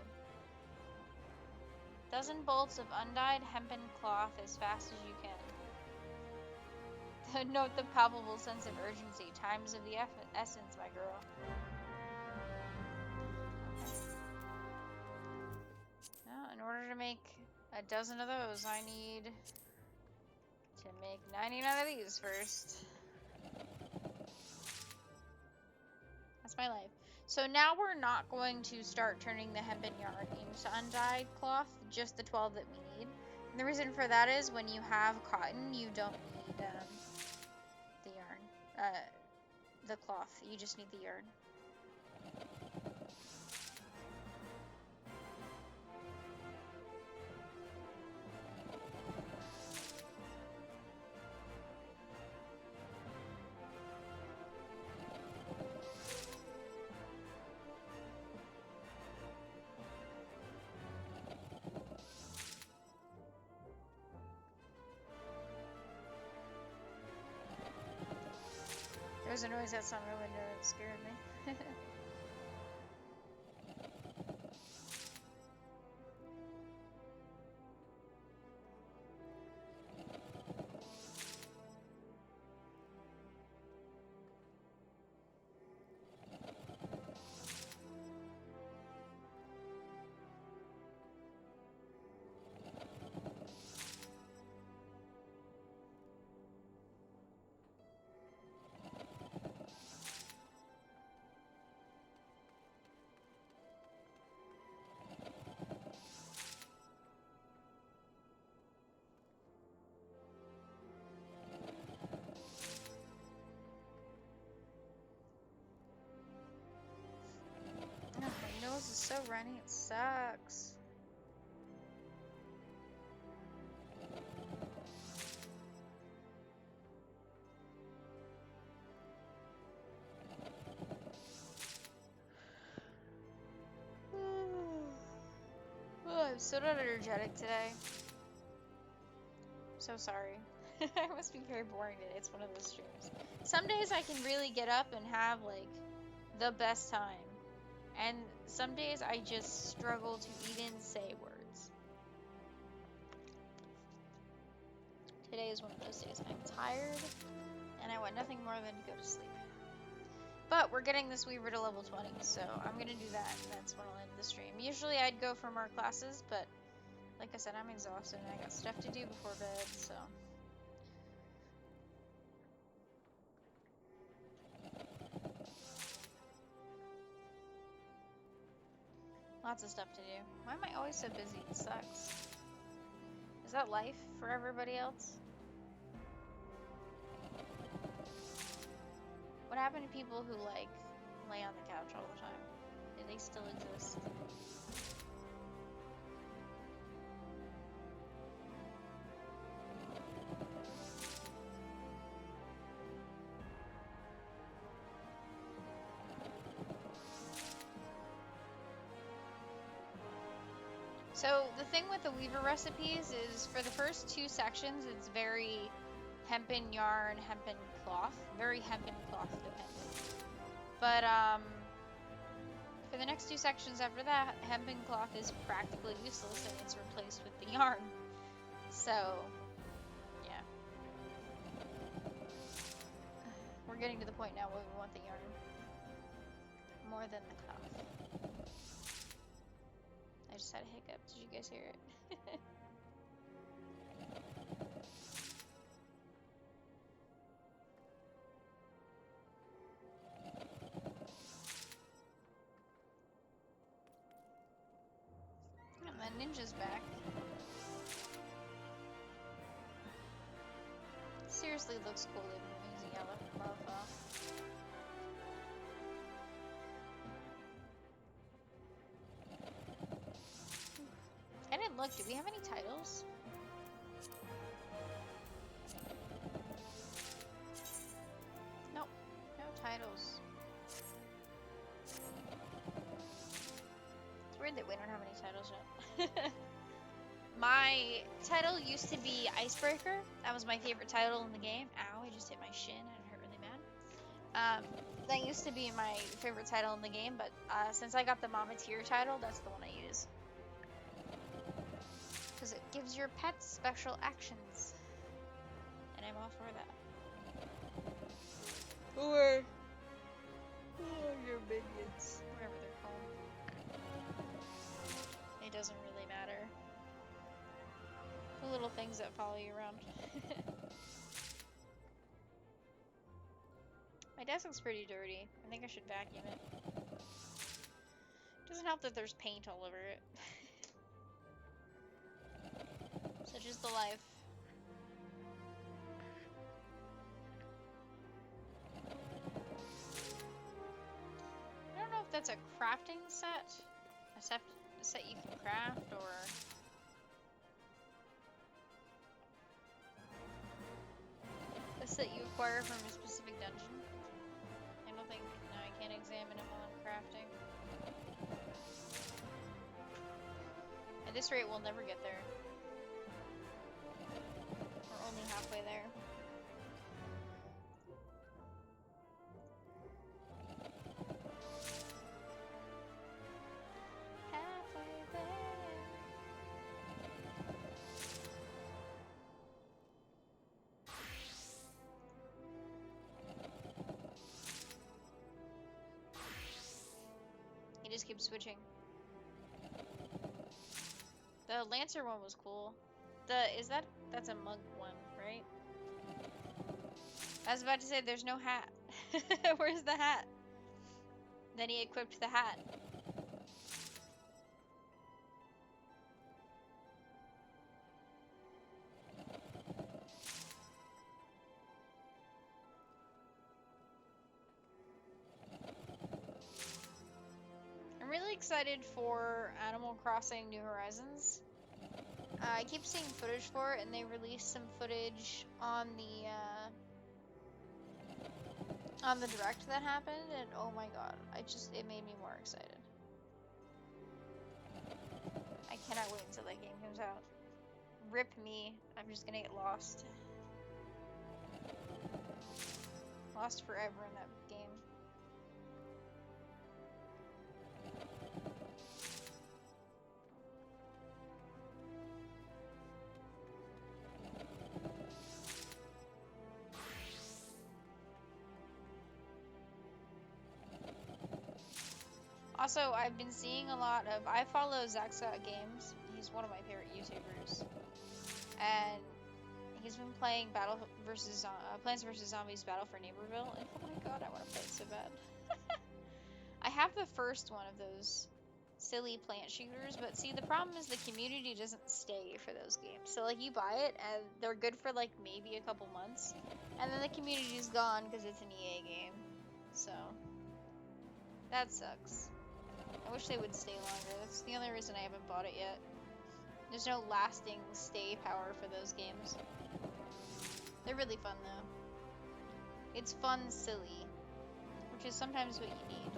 Dozen bolts of undyed hempen cloth as fast as you can. Note the palpable sense of urgency. Time's of the essence, my girl. Now, in order to make a dozen of those, I need to make 99 of these first. That's That's my life. So now we're not going to start turning the hempen yarn into undyed cloth, just the 12 that we need. And the reason for that is when you have cotton, you don't need the yarn, the cloth. You just need the yarn. There was a noise outside my window that scared me. Oh, my nose is so runny, it sucks. Oh, I'm so not energetic today. So sorry. I must be very boring today. It's one of those streams. Some days I can really get up and have, like, the best time. And some days I just struggle to even say words. Today is one of those days. I'm tired, and I want nothing more than to go to sleep. But we're getting this Weaver to level 20, so I'm going to do that, and that's when I'll end the stream. Usually I'd go for more classes, but like I said, I'm exhausted, and I got stuff to do before bed, so... Lots of stuff to do. Why am I always so busy? It sucks. Is that life for everybody else? What happened to people who, like, lay on the couch all the time? Do they still exist? So the thing with the Weaver recipes is for the first 2 sections, it's very hempen yarn, hempen cloth, very hempen cloth dependent. But for the next 2 sections after that, hempen cloth is practically useless and it's replaced with the yarn. So, yeah. We're getting to the point now where we want the yarn more than the cloth. I just had a hiccup. Did you guys hear it? Oh, my ninja's back. Seriously looks cool even when he's a yellow mofo. I didn't look. Do we have any titles? Nope. No titles. It's weird that we don't have any titles yet. My title used to be Icebreaker. That was my favorite title in the game. Ow, I just hit my shin and it hurt really bad. That used to be my favorite title in the game, but since I got the Mamateer title, that's the one I use. Because it gives your pets special actions. And I'm all for that. Or your minions. Whatever they're called. It doesn't really matter. The little things that follow you around. My desk looks pretty dirty. I think I should vacuum it. Doesn't help that there's paint all over it. Such is the life. I don't know if that's a crafting set. A set you can craft, or... a set you acquire from a specific dungeon. I don't think... no, I can't examine it while I'm crafting. At this rate, we'll never get there. We're only halfway there. He just keeps switching. The Lancer one was cool. That's a monk one, right? I was about to say there's no hat. Where's the hat? Then he equipped the hat. I'm really excited for Animal Crossing New Horizons. I keep seeing footage for it, and they released some footage on the direct that happened, and oh my god, it made me more excited. I cannot wait until that game comes out. Rip me, I'm just gonna get lost. Lost forever in that game. Also, I've been seeing a lot of... I follow Zach Scott Games. He's one of my favorite YouTubers. And he's been playing Plants vs. Zombies Battle for Neighborville. And oh my god, I want to play it so bad. I have the first one of those silly plant shooters, but see, the problem is the community doesn't stay for those games. So, like, you buy it, and they're good for, like, maybe a couple months. And then the community's gone because it's an EA game. So, that sucks. I wish they would stay longer. That's the only reason I haven't bought it yet. There's no lasting stay power for those games. They're really fun, though. It's fun, silly, which is sometimes what you need.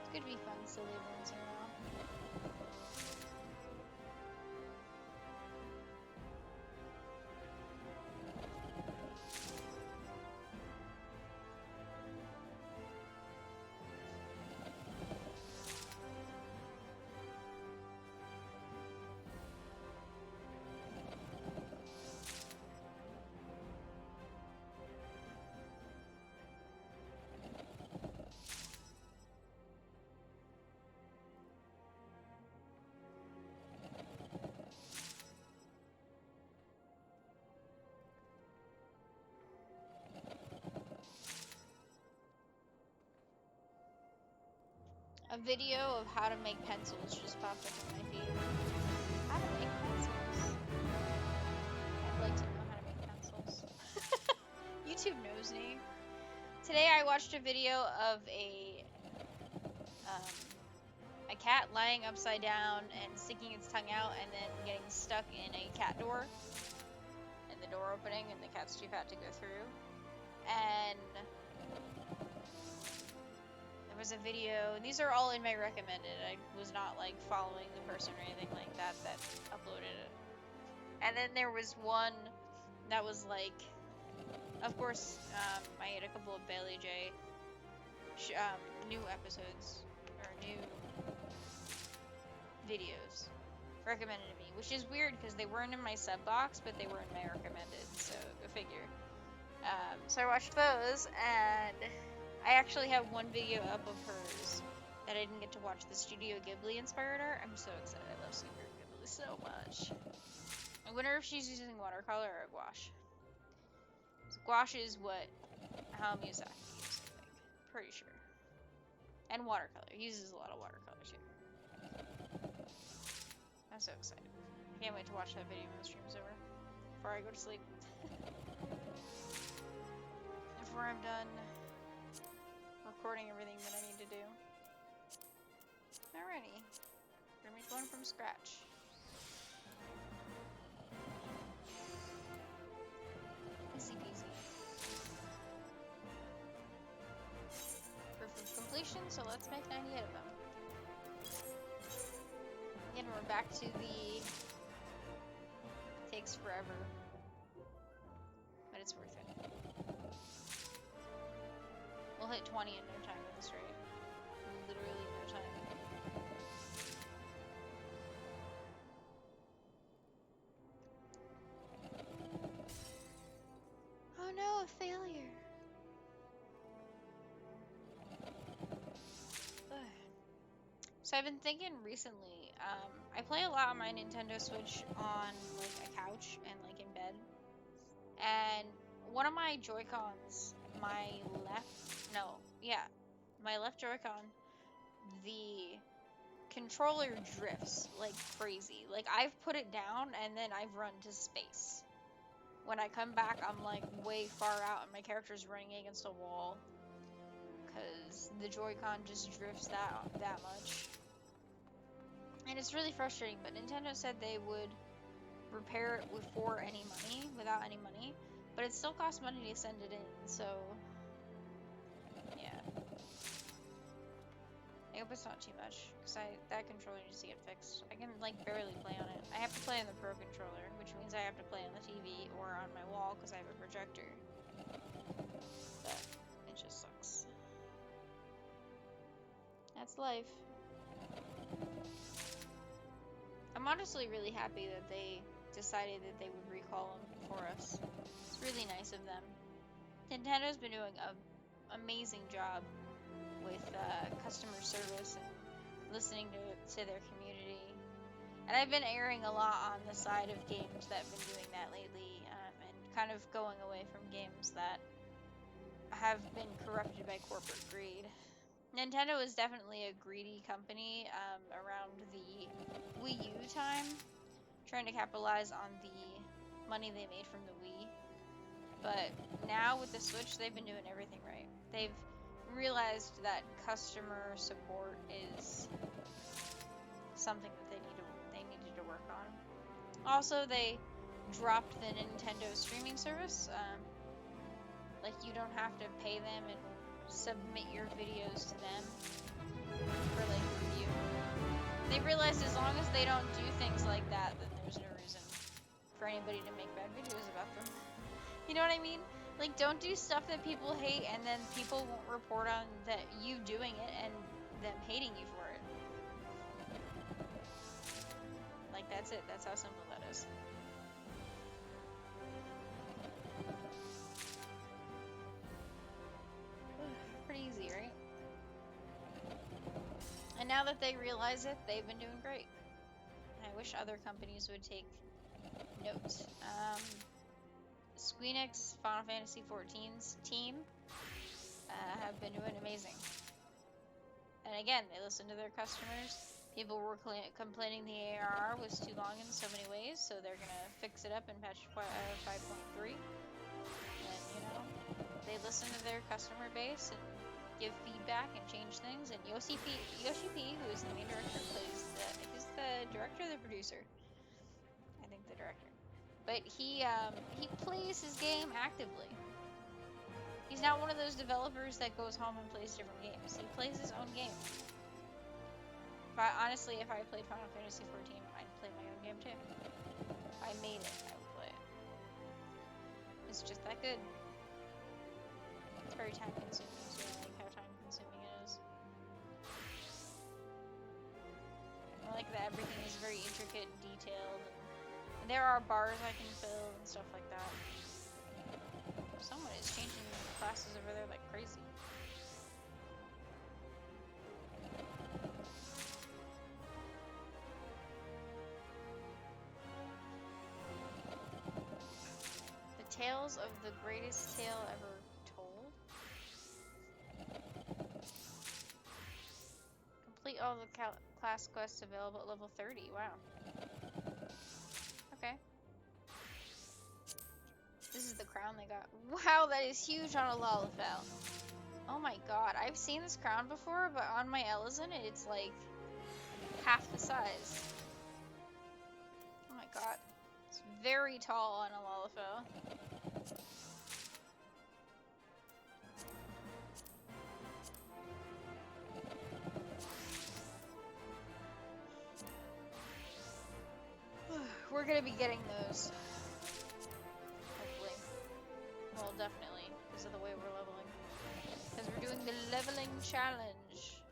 It's good to be fun, silly once in a while. A video of how to make pencils just popped up on my feed. How to make pencils? I'd like to know how to make pencils. YouTube knows me. Today I watched a video of a cat lying upside down and sticking its tongue out and then getting stuck in a cat door. And the door opening and the cat's too fat to go through. And there was a video, and these are all in my recommended. I was not like following the person or anything like that uploaded it. And then there was one that was like, of course, I had a couple of Bailey J new episodes or new videos recommended to me, which is weird because they weren't in my sub box, but they were in my recommended, so go figure. So I watched those, and I actually have one video up of hers that I didn't get to watch the Studio Ghibli inspired art. I'm so excited. I love Studio Ghibli so much. I wonder if she's using watercolor or gouache. Gouache is what Hayao Miyazaki uses, I think. Pretty sure. And watercolor. He uses a lot of watercolor too. I'm so excited. I can't wait to watch that video when the stream's over. Before I go to sleep. Before I'm done recording everything that I need to do. Alrighty. We're gonna be going from scratch. Easy peasy. Proof of completion, so let's make 98 of them. Again, we're back to the takes forever, but it's worth it. We'll hit 20 in no time at this rate. Literally no time. Oh no, a failure. Ugh. So I've been thinking recently, I play a lot on my Nintendo Switch on like a couch and like in bed. And one of my Joy-Cons, my left Joy-Con, the controller drifts like crazy. Like I've put it down and then I've run to space. When I come back, I'm like way far out and my character's running against a wall because the Joy-Con just drifts that much. And it's really frustrating, but Nintendo said they would repair it without any money, but it still costs money to send it in, so yeah. I hope it's not too much, because that controller needs to get fixed. I can like barely play on it. I have to play on the Pro controller, which means I have to play on the TV or on my wall because I have a projector. But it just sucks. That's life. I'm honestly really happy that they decided that they would recall them for us. It's really nice of them. Nintendo's been doing an amazing job with customer service and listening to their community. And I've been erring a lot on the side of games that have been doing that lately, and kind of going away from games that have been corrupted by corporate greed. Nintendo is definitely a greedy company around the Wii U time, trying to capitalize on the money they made from the Wii. But now with the Switch, they've been doing everything right. They've realized that customer support is something that they needed to work on. Also, they dropped the Nintendo streaming service. Like you don't have to pay them and submit your videos to them for like review. They realized as long as they don't do things like that, then there's no reason for anybody to make bad videos about them. You know what I mean? Like, don't do stuff that people hate and then people won't report on that you doing it and them hating you for it. Like, that's it. That's how simple that is. Pretty easy, right? And now that they realize it, they've been doing great. I wish other companies would take note. Squeenix, Final Fantasy XIV's team have been doing amazing. And again, they listen to their customers. People were complaining the ARR was too long in so many ways, so they're gonna fix it up in patch 5.3. And you know, they listen to their customer base and give feedback and change things. And Yoshi P, who is the main director, he's the director or the producer? I think the director. But he plays his game actively. He's not one of those developers that goes home and plays different games. He plays his own game. Honestly, if I played Final Fantasy XIV, I'd play my own game too. If I made it, I would play it. It's just that good. It's very time consuming, so I like how time consuming it is. I like that everything is very intricate and detailed. And there are bars I can fill and stuff like that. Someone is changing classes over there like crazy. Tales of the Greatest Tale Ever Told. Complete all the class quests available at level 30. Wow. Okay. This is the crown they got. Wow, that is huge on a Lalafell. Oh my god, I've seen this crown before, but on my Elezen, it's like half the size. Oh my god. It's very tall on a Lalafell. We're gonna be getting those. Hopefully. Well, definitely, because of the way we're leveling. Because we're doing the leveling challenge.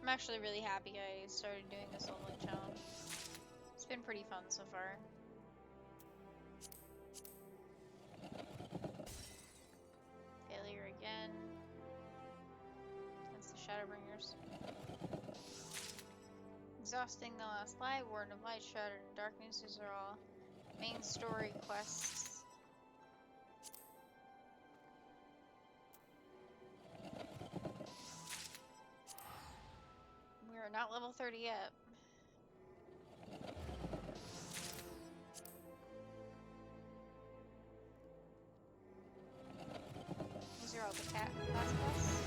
I'm actually really happy I started doing this leveling challenge. It's been pretty fun so far. Failure again. That's the Shadowbringers. Exhausting the last light, Warden of Light, Shattered in Darkness. These are all main story quests. We are not level 30 yet. These are all the cat class quests.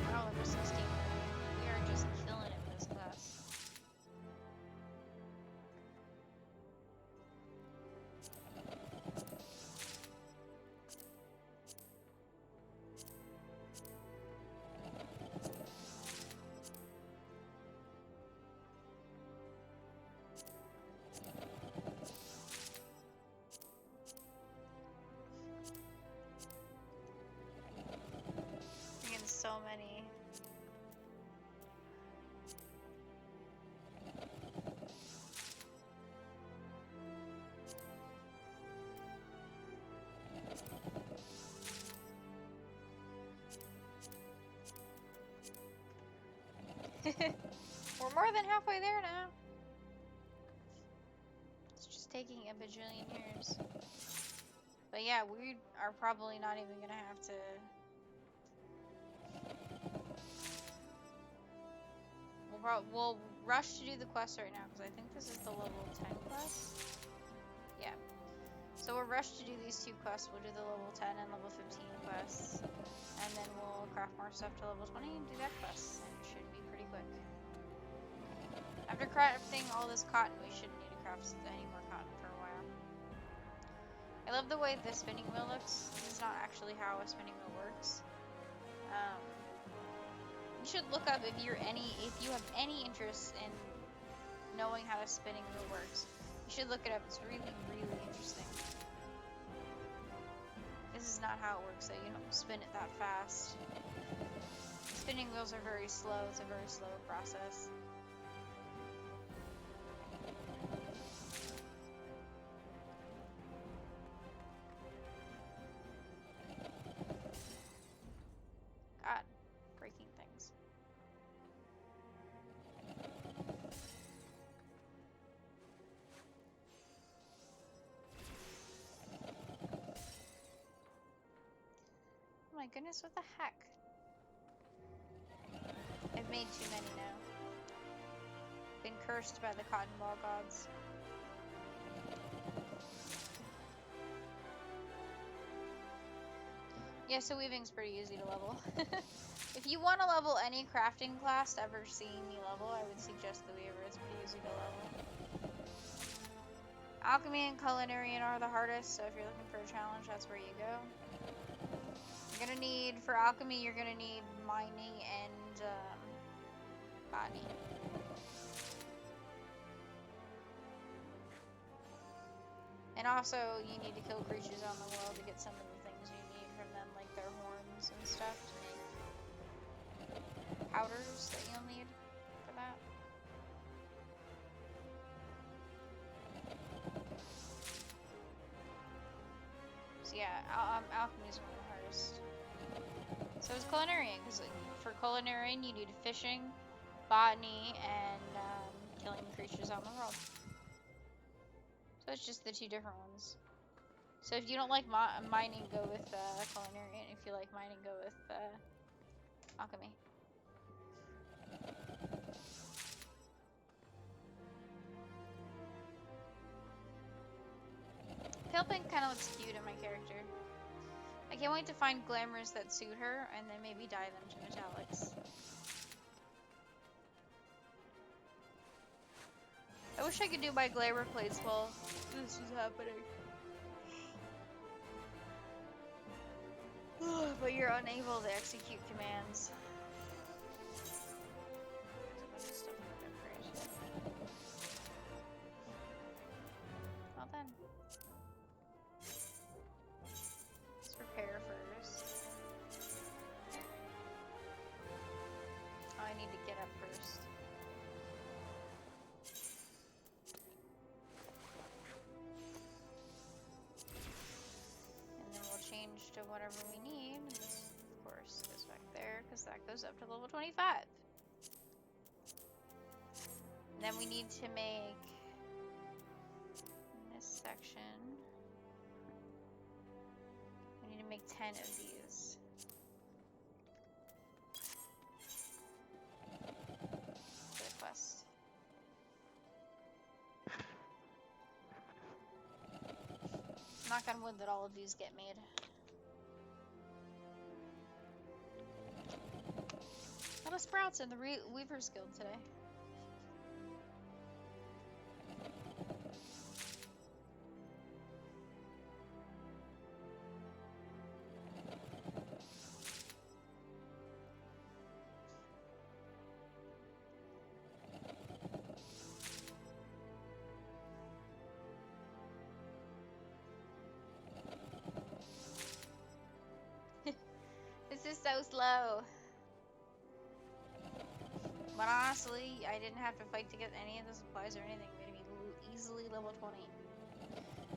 We're all over 16. We are just killing it in this class. Bringing so many. We're more than halfway there now. It's just taking a bajillion years. But yeah, we are probably not even gonna have to. We'll rush to do the quest right now because I think this is the level 10 quest. Yeah. So we'll rush to do these two quests. We'll do the level 10 and level 15 quests. And then we'll craft more stuff to level 20 and do that quest. And it should be pretty quick. After crafting all this cotton, we shouldn't need to craft any more cotton for a while. I love the way the spinning wheel looks. This is not actually how a spinning wheel works. You should look up if you have any interest in knowing how a spinning wheel works. You should look it up. It's really, really interesting. This is not how it works, so you don't spin it that fast. Spinning wheels are very slow. It's a very slow process. God, breaking things. Oh my goodness, what the heck? I've made too many now. Been cursed by the cotton ball gods. Yeah, so weaving's pretty easy to level. If you want to level any crafting class ever seen me level, I would suggest the weaver. It's pretty easy to level. Alchemy and culinary are the hardest, so if you're looking for a challenge, that's where you go. You're gonna need, for alchemy, you're gonna need mining and botany. And also, you need to kill creatures on the world to get some of the things you need from them, like their horns and stuff, to make powders that you'll need for that. Yeah, alchemy is one of the hardest. So is culinarian, because for culinarian you need fishing, botany, and killing creatures out in the world. So it's just the two different ones. So if you don't like mining, go with culinarian. If you like mining, go with alchemy. Pale pink kind of looks cute in my character. I can't wait to find glamours that suit her, and then maybe dye them to metallics. I wish I could do my glamour plates while this is happening. But you're unable to execute commands. There's a bunch of stuff in the decoration. Well then. Let's prepare first. Oh, I need to get up first. And then we'll change to whatever we need. And this, of course, goes back there, because that goes up to level 25. And then we need to make this section. We need to make 10 of these. For the quest. Knock on wood that all of these get made. A lot of sprouts in the Weaver's Guild today. This is so slow. But honestly, I didn't have to fight to get any of the supplies or anything. It made me easily level 20.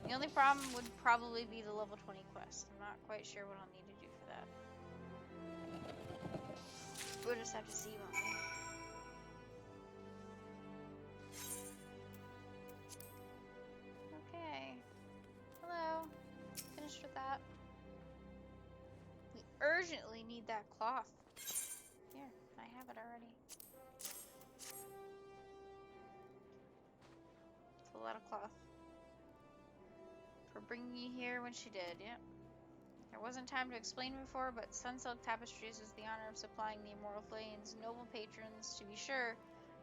The only problem would probably be the level 20 quest. I'm not quite sure what I'll need to do for that. We'll just have to see, won't we? Okay. Hello. Finished with that. We urgently need that cloth. Here, I have it already. It's a lot of cloth. For bringing me here when she did, yep. There wasn't time to explain before, but Sunsilk Tapestries is the honor of supplying the Immortal Flame's noble patrons, to be sure,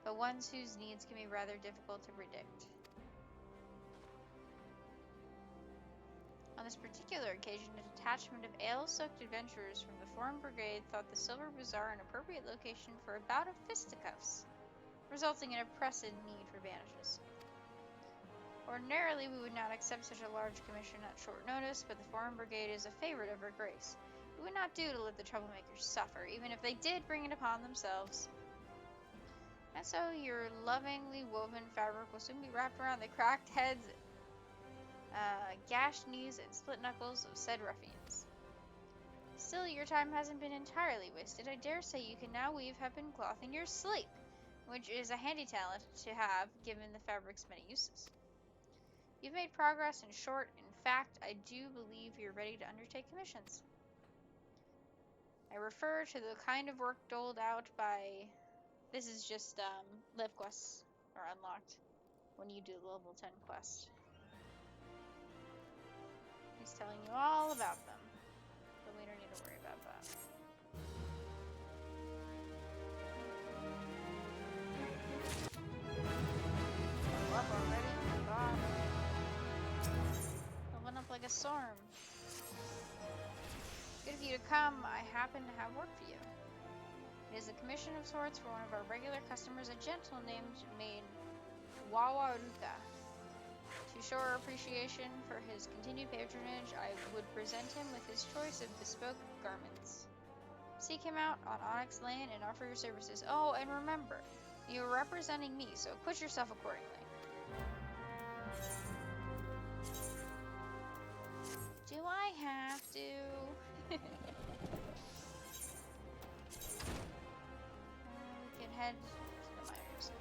but ones whose needs can be rather difficult to predict. On this particular occasion, a detachment of ale-soaked adventurers from the Foreign Brigade thought the Silver Bazaar an appropriate location for a bout of fisticuffs, resulting in a pressing need for bandages. Ordinarily, we would not accept such a large commission at short notice, but the Foreign Brigade is a favorite of her grace. It would not do to let the troublemakers suffer, even if they did bring it upon themselves. And so, your lovingly woven fabric will soon be wrapped around the cracked heads, gashed knees, and split knuckles of said ruffians. Still, your time hasn't been entirely wasted. I dare say you can now weave hempen cloth in your sleep, which is a handy talent to have, given the fabric's many uses. You've made progress in short. In fact, I do believe you're ready to undertake commissions. I refer to the kind of work doled out by... This is just, live quests are unlocked when you do the level 10 quest. He's telling you all about them, but we don't need to worry about that. Level up already? Oh god. Leveling up like a storm. Good of you to come. I happen to have work for you. It is a commission of sorts for one of our regular customers, a gentle named Wawaruka. To show our appreciation for his continued patronage, I would present him with his choice of bespoke garments. Seek him out on Onyx Lane and offer your services. Oh, and remember, you're representing me, so acquit yourself accordingly. Do I We can head to the miners.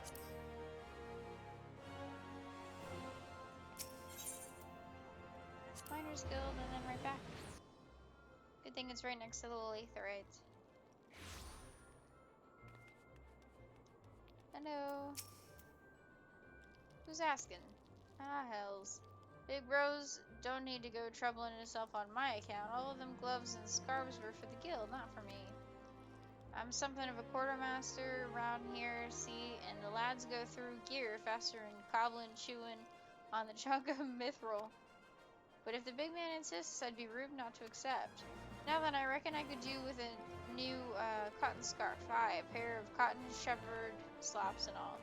Miners Guild and then right back. Good thing it's right next to the little aetheryte. Hello. Who's asking? Ah, hells. Big Rose don't need to go troubling himself on my account. All of them gloves and scarves were for the guild, not for me. I'm something of a quartermaster around here, see, and the lads go through gear faster than cobbling chewing on the chunk of mithril. But if the big man insists, I'd be rude not to accept. Now then, I reckon I could do with a new cotton scarf. Aye, a pair of cotton shepherd slops and all.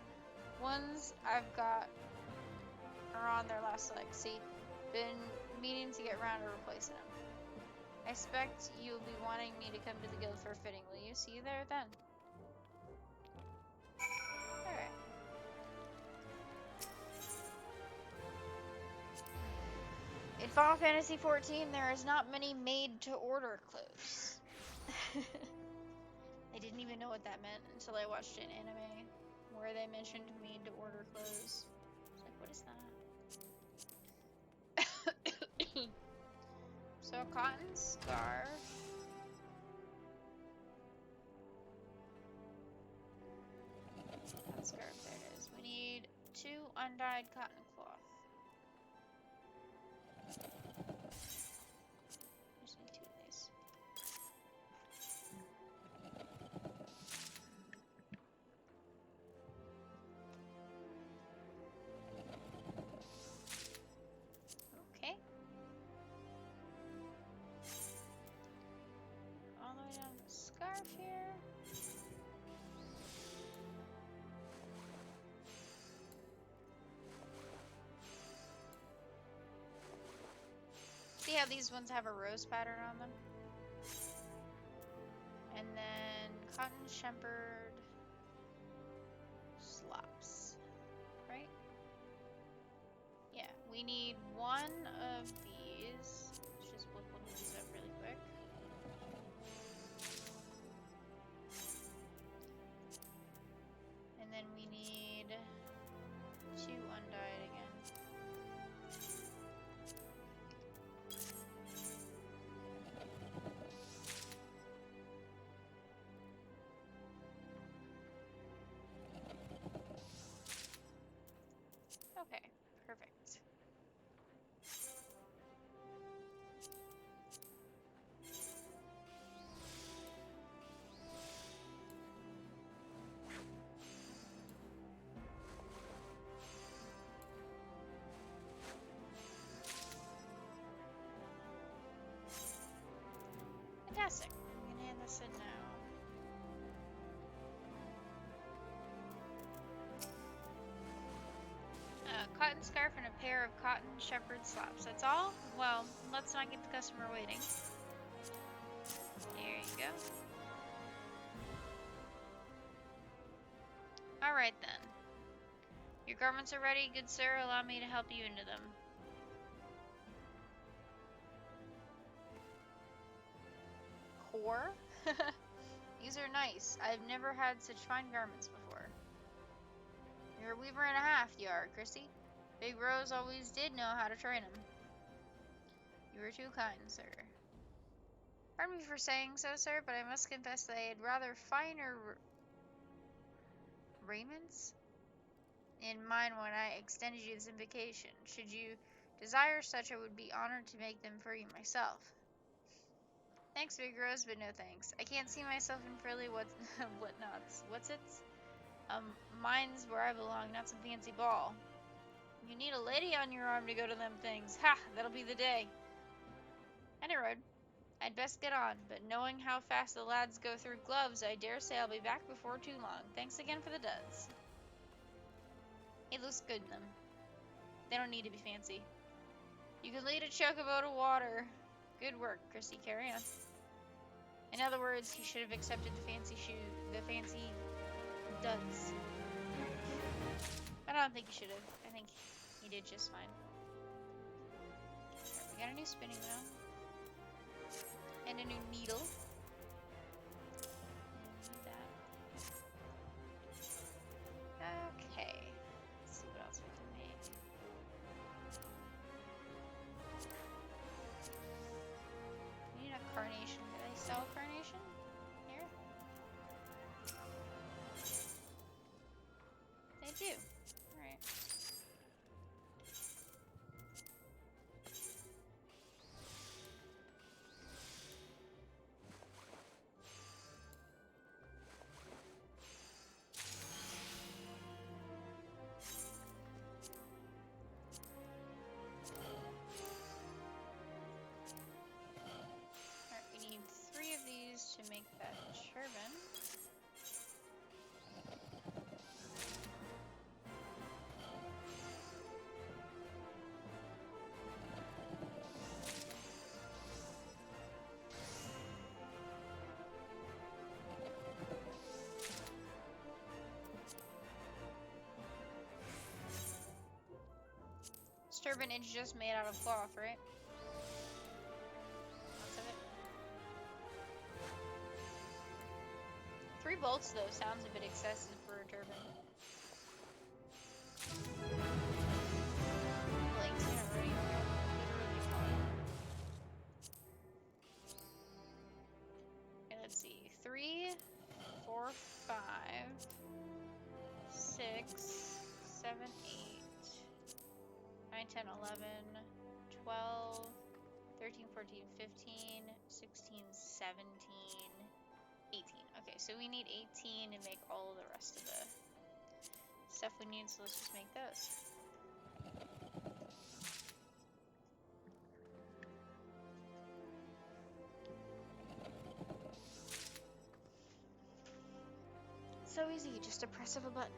Ones I've got are on their last leg. See, been meaning to get round to replacing them. I expect you'll be wanting me to come to the guild for a fitting. Will you? See you there then. Alright. In Final Fantasy XIV, there is not many made-to-order clothes. I didn't even know what that meant until I watched an anime where they mentioned made-to-order clothes. I was like, what is that? So a cotton scarf. Cotton scarf, there it is. We need 2 undyed cotton cloth. Just need 2 of these. Okay. All the way down the scarf here. See how these ones have a rose pattern on them? And then cotton shepherd slops, right? Yeah, we need 1 of these. Let's just flip one of these up really quick. And then we need 2 undyed again. Okay, perfect. Fantastic. I'm gonna hand this in now. Cotton scarf and a pair of cotton shepherd slops. That's all? Well, let's not get the customer waiting. There you go. Alright then. Your garments are ready, good sir. Allow me to help you into them. Whore? These are nice. I've never had such fine garments before. You're a weaver and a half, you are, Chrissy. Big Rose always did know how to train him. You are too kind, sir. Pardon me for saying so, sir, but I must confess that I had rather finer raiments in mind when I extended you this invitation. Should you desire such, I would be honored to make them for you myself. Thanks, Big Rose, but no thanks. I can't see myself in frilly whatnots. What's it? Mine's where I belong, not some fancy ball. You need a lady on your arm to go to them things. Ha! That'll be the day. Any road. I'd best get on, but knowing how fast the lads go through gloves, I dare say I'll be back before too long. Thanks again for the duds. It looks good in them. They don't need to be fancy. You can lead a chocobo to water. Good work, Chrissy. Carry on. In other words, he should have accepted the fancy duds. But I don't think he should have. I think he did just fine. Right, we got a new spinning wheel. And a new needle. Need that. Okay. Let's see what else we can make. We need a carnation. Did I sell a carnation? Here? They do. Alright. Alright, we need 3 of these to make that turban. This turban is just made out of cloth, right? Lots of it. 3 bolts though sounds a bit excessive for a turban. Like, you know, right? Literally fine. Okay, let's see. 3, 4, 5, 6, 7, 8, 9, 10, 11, 12, 13, 14, 15, 16, 17, 18. Okay, so we need 18 to make all the rest of the stuff we need, so let's just make those. So easy, just a press of a button.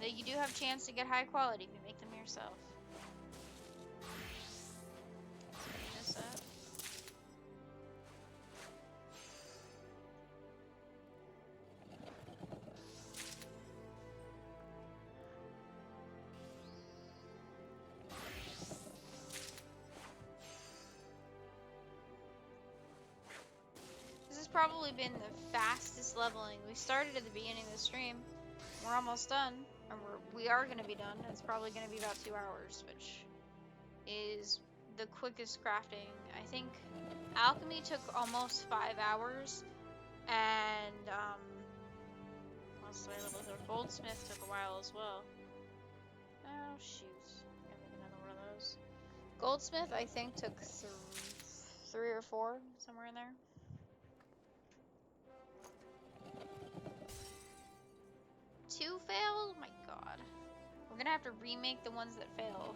Though you do have a chance to get high quality if you make them yourself. Speed this up. This has probably been the fastest leveling. We started at the beginning of the stream. We're almost done. Or we are going to be done. It's probably going to be about 2 hours, which is the quickest crafting. I think alchemy took almost 5 hours, and what's the level there? Goldsmith took a while as well. Oh shoot, gotta make another one of those. Goldsmith I think took 3 or 4, somewhere in there. Two failed? Oh my god. We're gonna have to remake the ones that fail.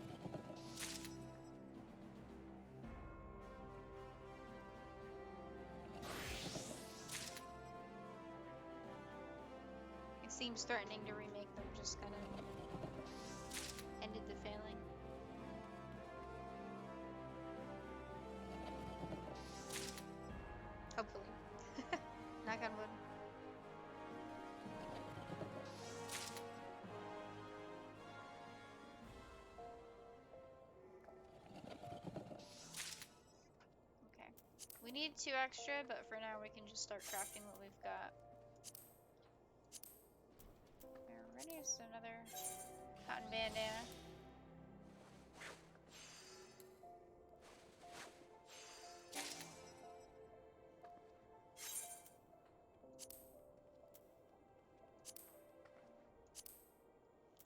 It seems threatening to remake them, just kind of ended the failing. Hopefully. Knock on wood. We need 2 extra, but for now we can just start crafting what we've got. Alrighty, it's another cotton bandana.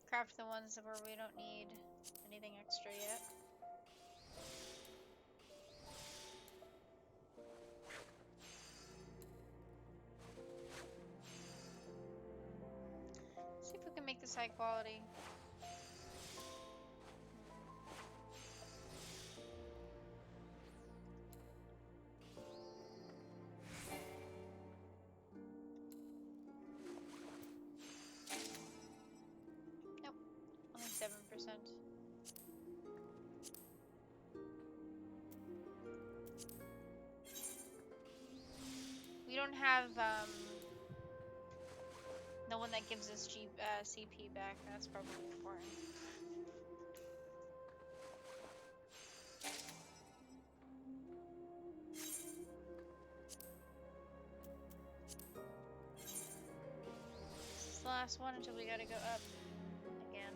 Craft the ones where we don't need anything extra yet. See if we can make this high quality. Nope, only 7%. We don't have the one that gives us CP back. That's probably important. last one until we gotta go up again.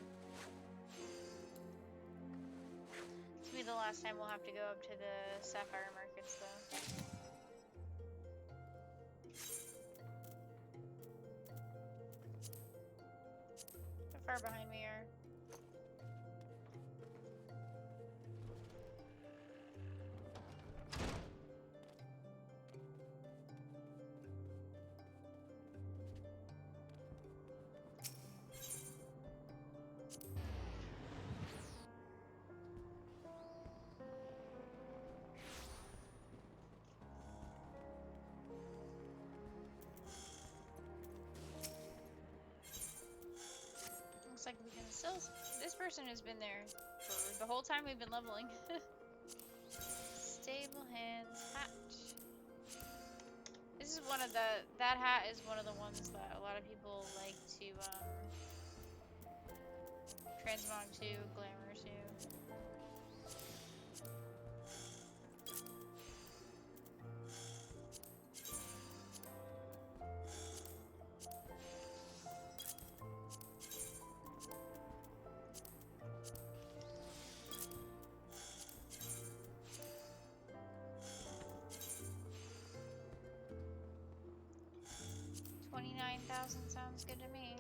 This will be the last time we'll have to go up to the sapphire markets, though. How far behind we are? Looks like we can still. This person has been there for the whole time we've been leveling. Stable hands hat. This is one of the. That hat is one of the ones that a lot of people like to transmog to, glamour to. $29,000 sounds good to me.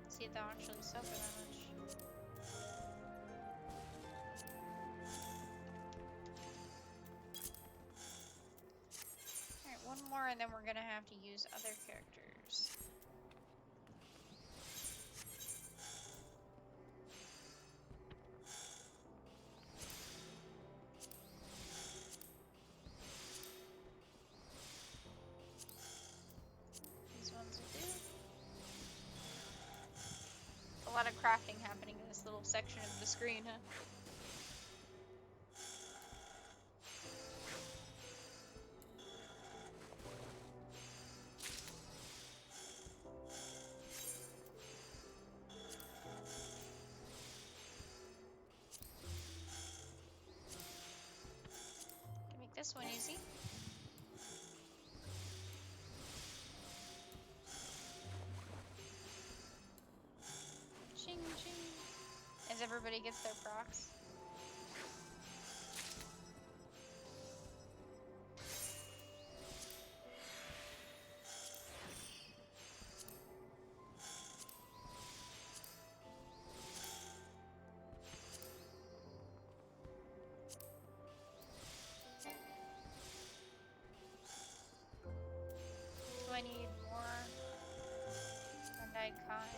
Let's see if they'll actually sell for that much. Alright, one more and then we're gonna have to use other characters. A lot of crafting happening in this little section of the screen, huh? Can make this one easy. Ching ching. As everybody gets their procs. Do I need more undyed cotton?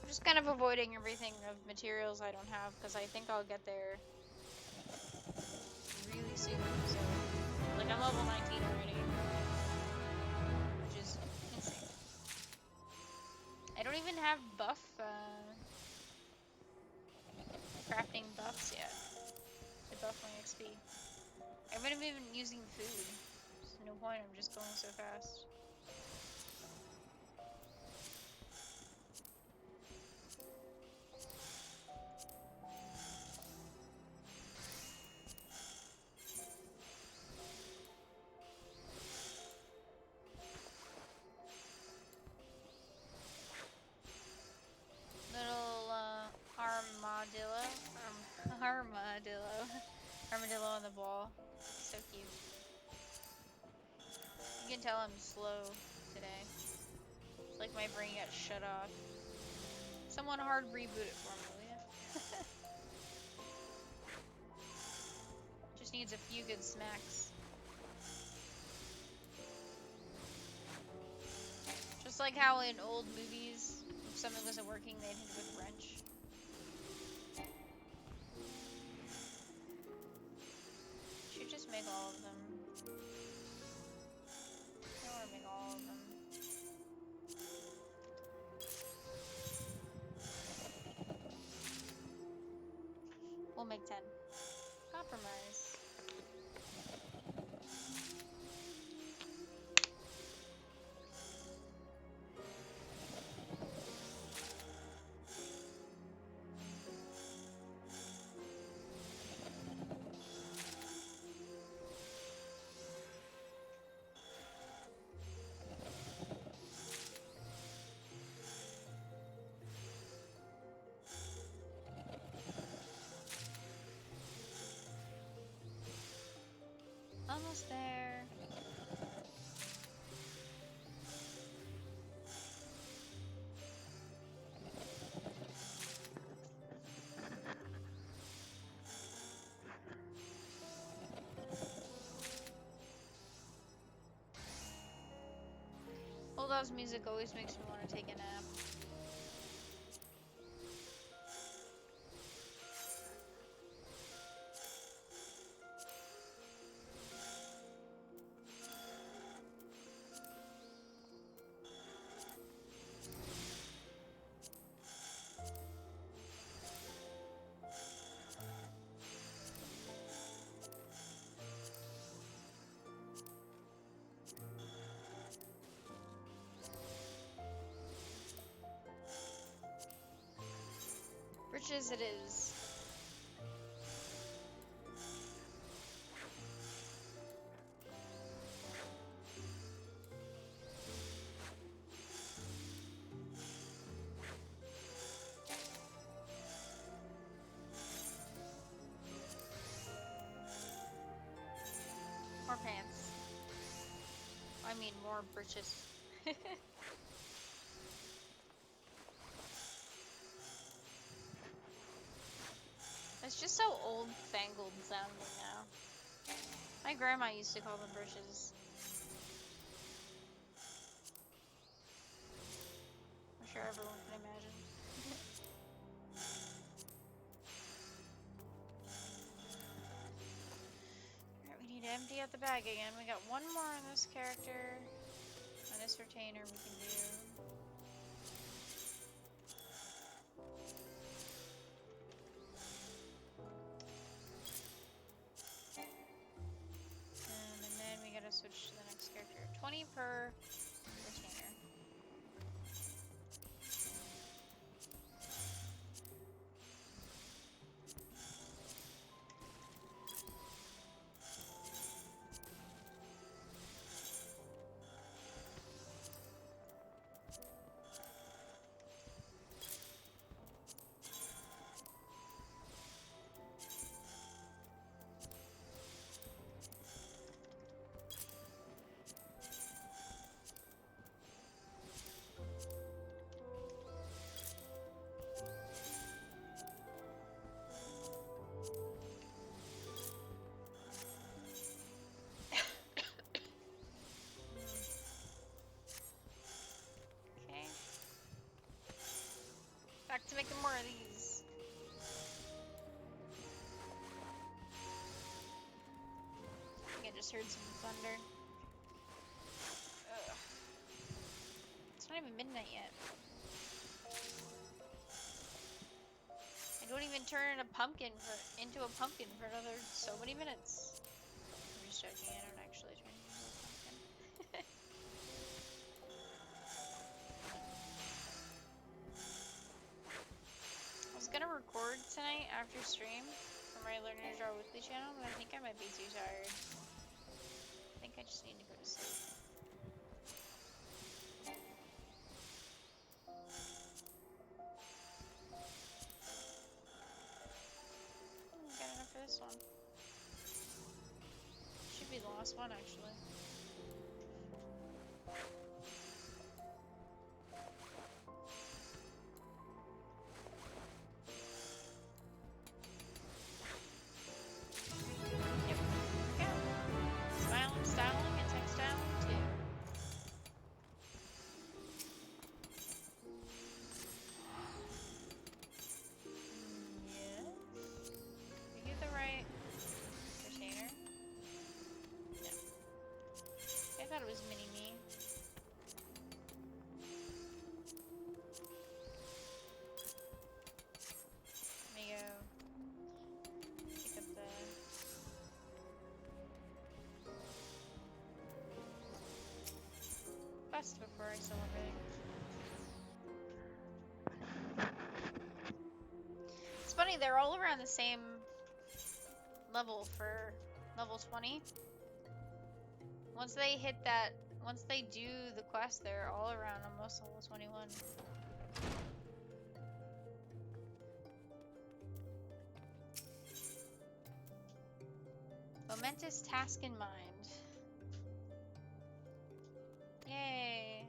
I'm just kind of avoiding everything of materials I don't have because I think I'll get there really soon. So, like, I'm level 19 already, which is insane. I don't even have buff crafting buffs yet to buff my XP. I haven't even been using food. There's no point, I'm just going so fast. Little armadillo on the ball. So cute. You can tell I'm slow today. It's like my brain got shut off. Someone hard reboot it for me, will ya? Just needs a few good smacks. Just like how in old movies, if something wasn't working, they'd hit it with a wrench. Should just make all of them. I want to make all of them. We'll make 10. Compromise. grass there. Bulldog's music always makes me want to take a nap. Riches it is. More pants. I mean, more breeches. It's just so old-fangled sounding now. My grandma used to call them breeches. I'm sure everyone can imagine. Alright, we need to empty out the bag again. We got one more on this character. On this retainer we can do. And then we gotta switch to the next character. 20 per retainer. Okay. Back to making more of these. I think I just heard some thunder. Ugh. It's not even midnight yet. I don't even turn into a pumpkin for another so many minutes. I'm just joking, I don't actually turn into a pumpkin. I was gonna record tonight after stream for my Learn to Draw Weekly channel, but I think I might be too tired. I think I just need to go to sleep. Got enough for this one. Should be the last one, actually. Yep. Yeah. Smiling, styling, and textiling, too. Yes. Did we get the right retainer? No. I thought it was mini-me. Let me go pick up the... quest before I celebrate. It's funny, they're all around the same level for level 20. Once they do the quest, they're all around almost level 21. Momentous task in mind. Yay.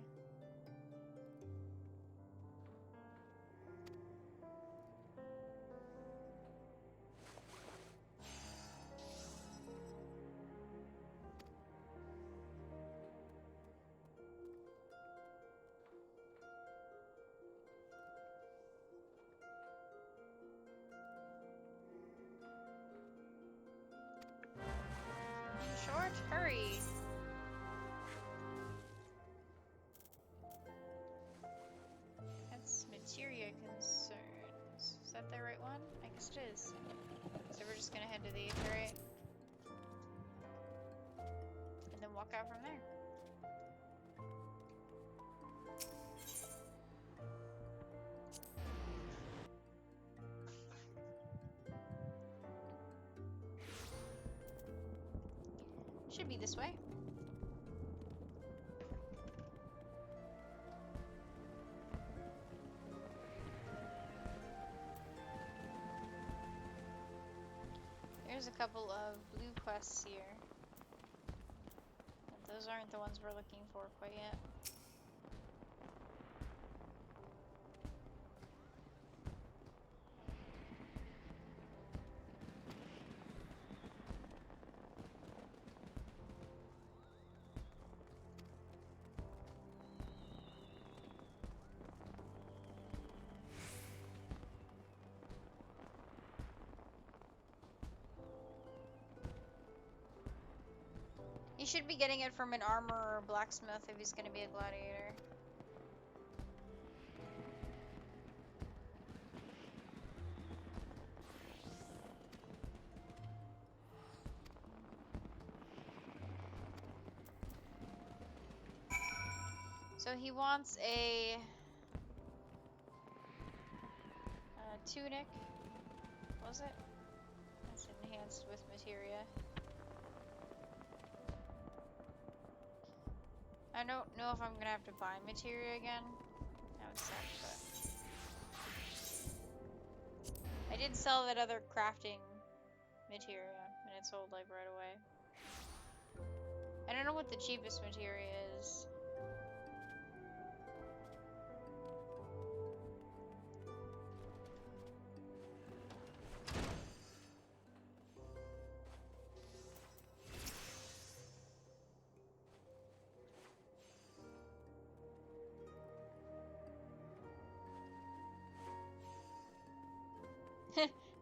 Short, hurry. That's materia concerns. Is that the right one? I guess it is. So we're just gonna head to the aetheryte. And then walk out from there. Should be this way. There's a couple of blue quests here. But those aren't the ones we're looking for quite yet. He should be getting it from an armor or blacksmith if he's gonna be a gladiator. So he wants a tunic. Was it? That's enhanced with materia. I don't know if I'm gonna have to buy materia again. That would suck, but I did sell that other crafting materia, and it sold like right away. I don't know what the cheapest materia is.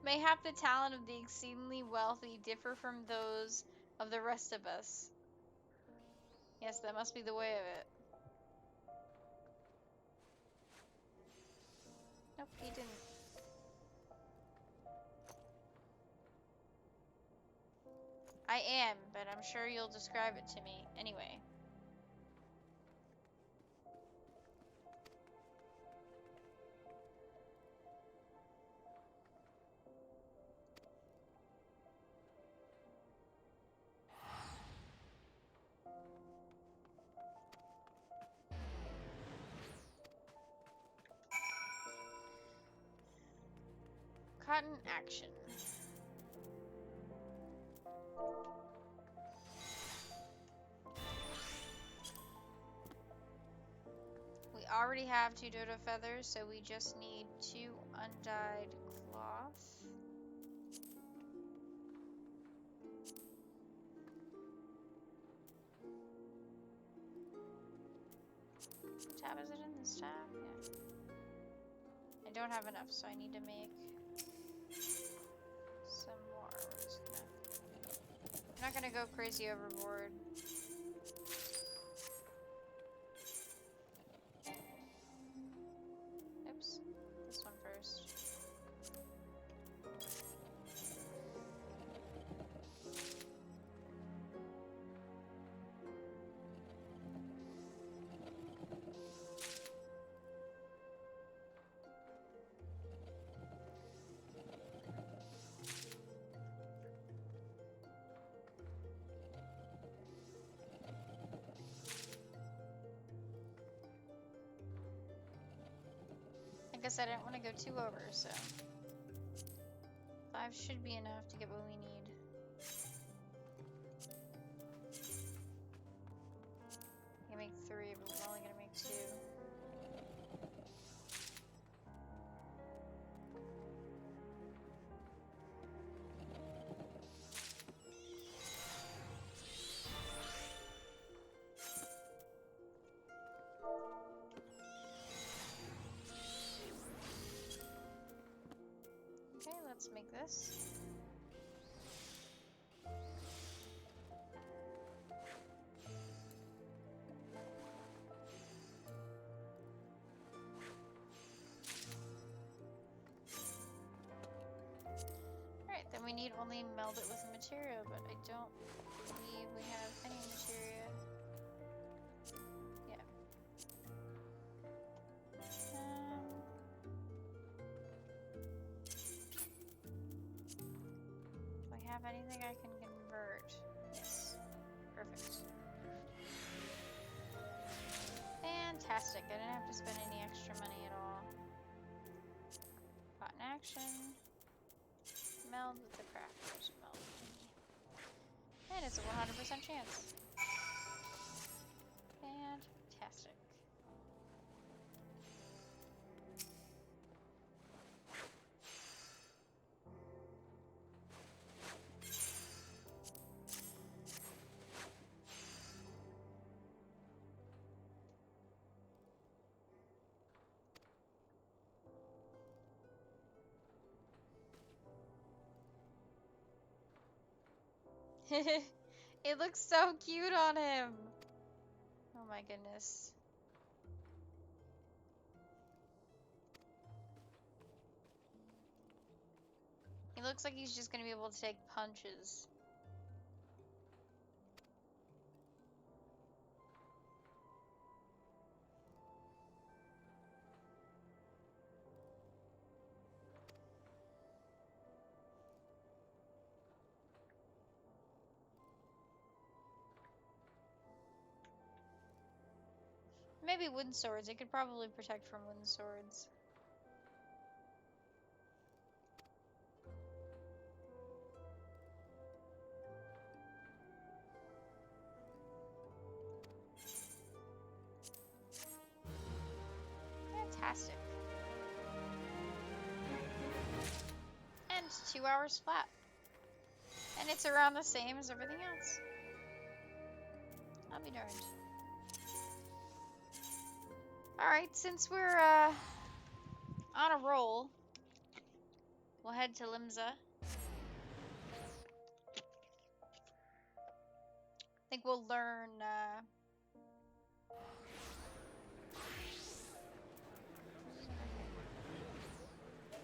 Mayhap the talent of the exceedingly wealthy differ from those of the rest of us. Yes, that must be the way of it. Nope, he didn't. I am, but I'm sure you'll describe it to me anyway. Cotton action. We already have 2 dodo feathers, so we just need 2 undyed cloth. What tab is it in this tab? Yeah. I don't have enough, so I need to make some more. I'm not gonna go crazy overboard. Oops. This one first. Like I said, I don't want to go too over, so 5 should be enough to get what we need. I can make 3 of them. let's make this. Alright, then we need only meld it with materia, but I don't believe we have any materia. Yeah. Do I have anything I can convert? Yes. Perfect. Fantastic. I didn't have to spend any extra money at all. Cotton action. Meld with the crafter's meld. And it's a 100% chance. Fantastic. It looks so cute on him. Oh my goodness. He looks like he's just gonna be able to take punches. Maybe wooden swords. It could probably protect from wooden swords. Fantastic. And 2 hours flat. And it's around the same as everything else. I'll be darned. Alright, since we're on a roll, we'll head to Limsa. I think we'll learn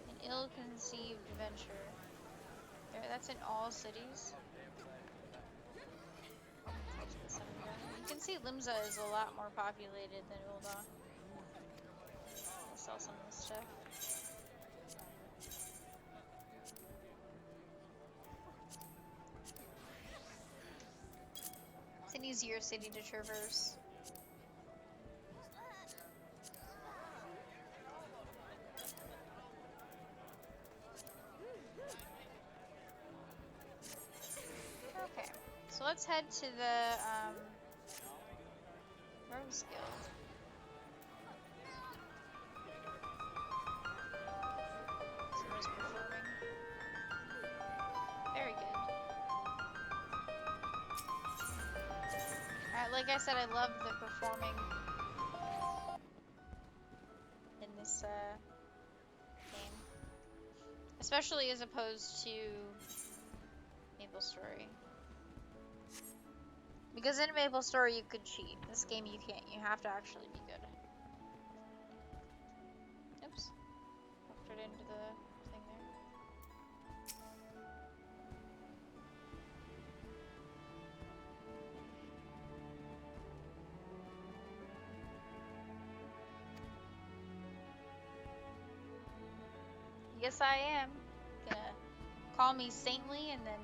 an ill-conceived venture. There, that's in all cities. You can see Limsa is a lot more populated than Ul'dah. We'll sell some of this stuff. It's an easier city to traverse. Okay, so let's head to the Rose Guild. Someone's performing. Very good. Alright, like I said, I love the performing in this game. Especially as opposed to MapleStory. Because in MapleStory you could cheat. This game you can't. You have to actually be good. Oops. Walked right into the thing there. Yes, I am. Gonna call me saintly and then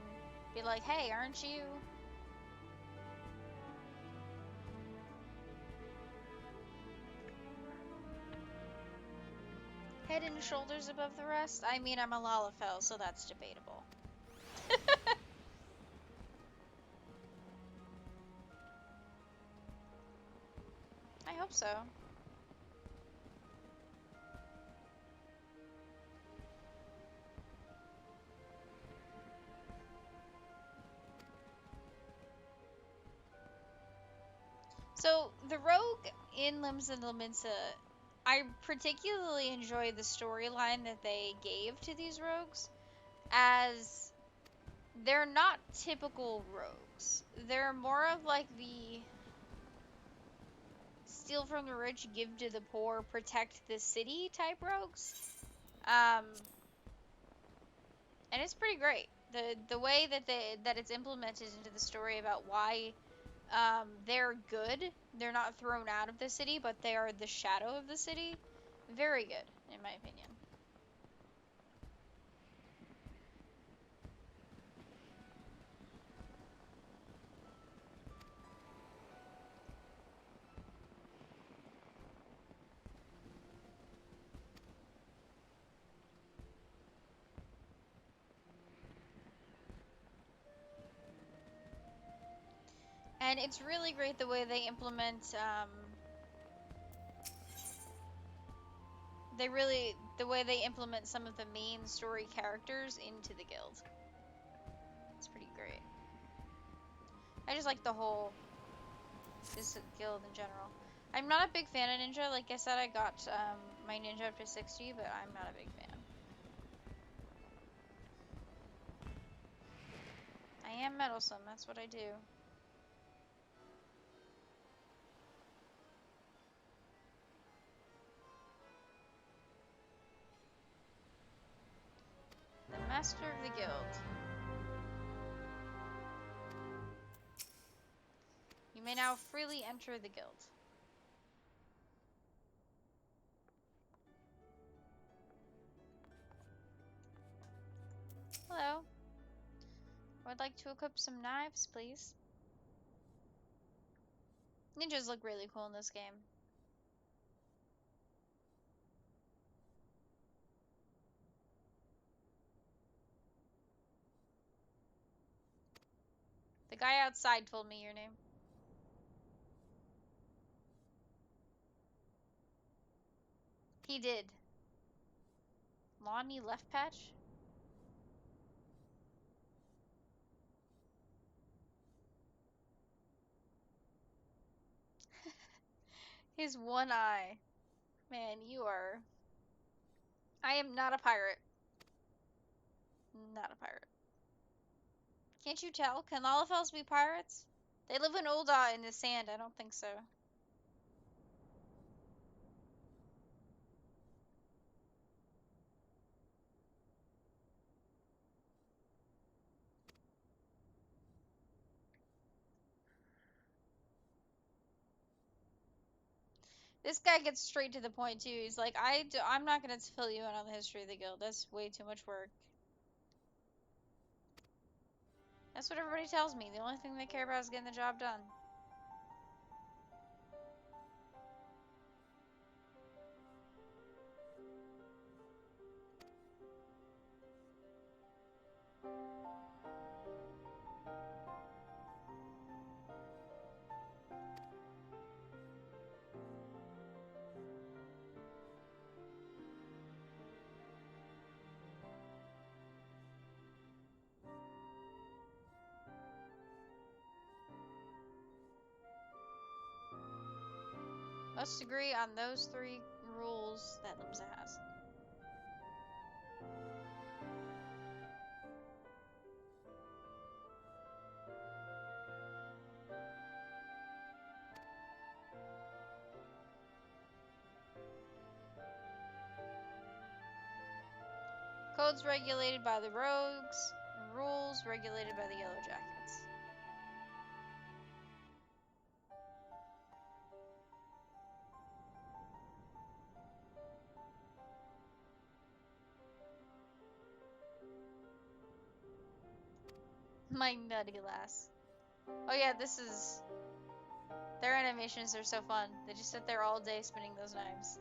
be like, hey, aren't you? Head and shoulders above the rest? I mean, I'm a Lalafell, so that's debatable. I hope so. So, the rogue in Limsa Lominsa, I particularly enjoy the storyline that they gave to these rogues. as they're not typical rogues. They're more of like the steal from the rich, give to the poor, protect the city type rogues. And it's pretty great. The way that it's implemented into the story about why they're good. They're not thrown out of the city, but they are the shadow of the city. Very good, in my opinion. And it's really great the way they implement, the way they implement some of the main story characters into the guild. It's pretty great. I just like the whole, this guild in general. I'm not a big fan of ninja. Like I said, I got my ninja up to 60, but I'm not a big fan. I am meddlesome, that's what I do. The master of the guild. You may now freely enter the guild. Hello. I would like to equip some knives, please. Ninjas look really cool in this game. The guy outside told me your name. He did. Lonnie Left Patch? His one eye. Man, you are... I am not a pirate. Not a pirate. Can't you tell? Can Lalafels be pirates? They live in Ul'dah in the sand. I don't think so. This guy gets straight to the point, too. He's like, I'm not going to fill you in on the history of the guild. That's way too much work. That's what everybody tells me. The only thing they care about is getting the job done. Let's agree on those 3 rules that Limsa has. Codes regulated by the rogues, rules regulated by the yellow jackets. My nutty lass. Oh yeah, this is... Their animations are so fun. They just sit there all day spinning those knives.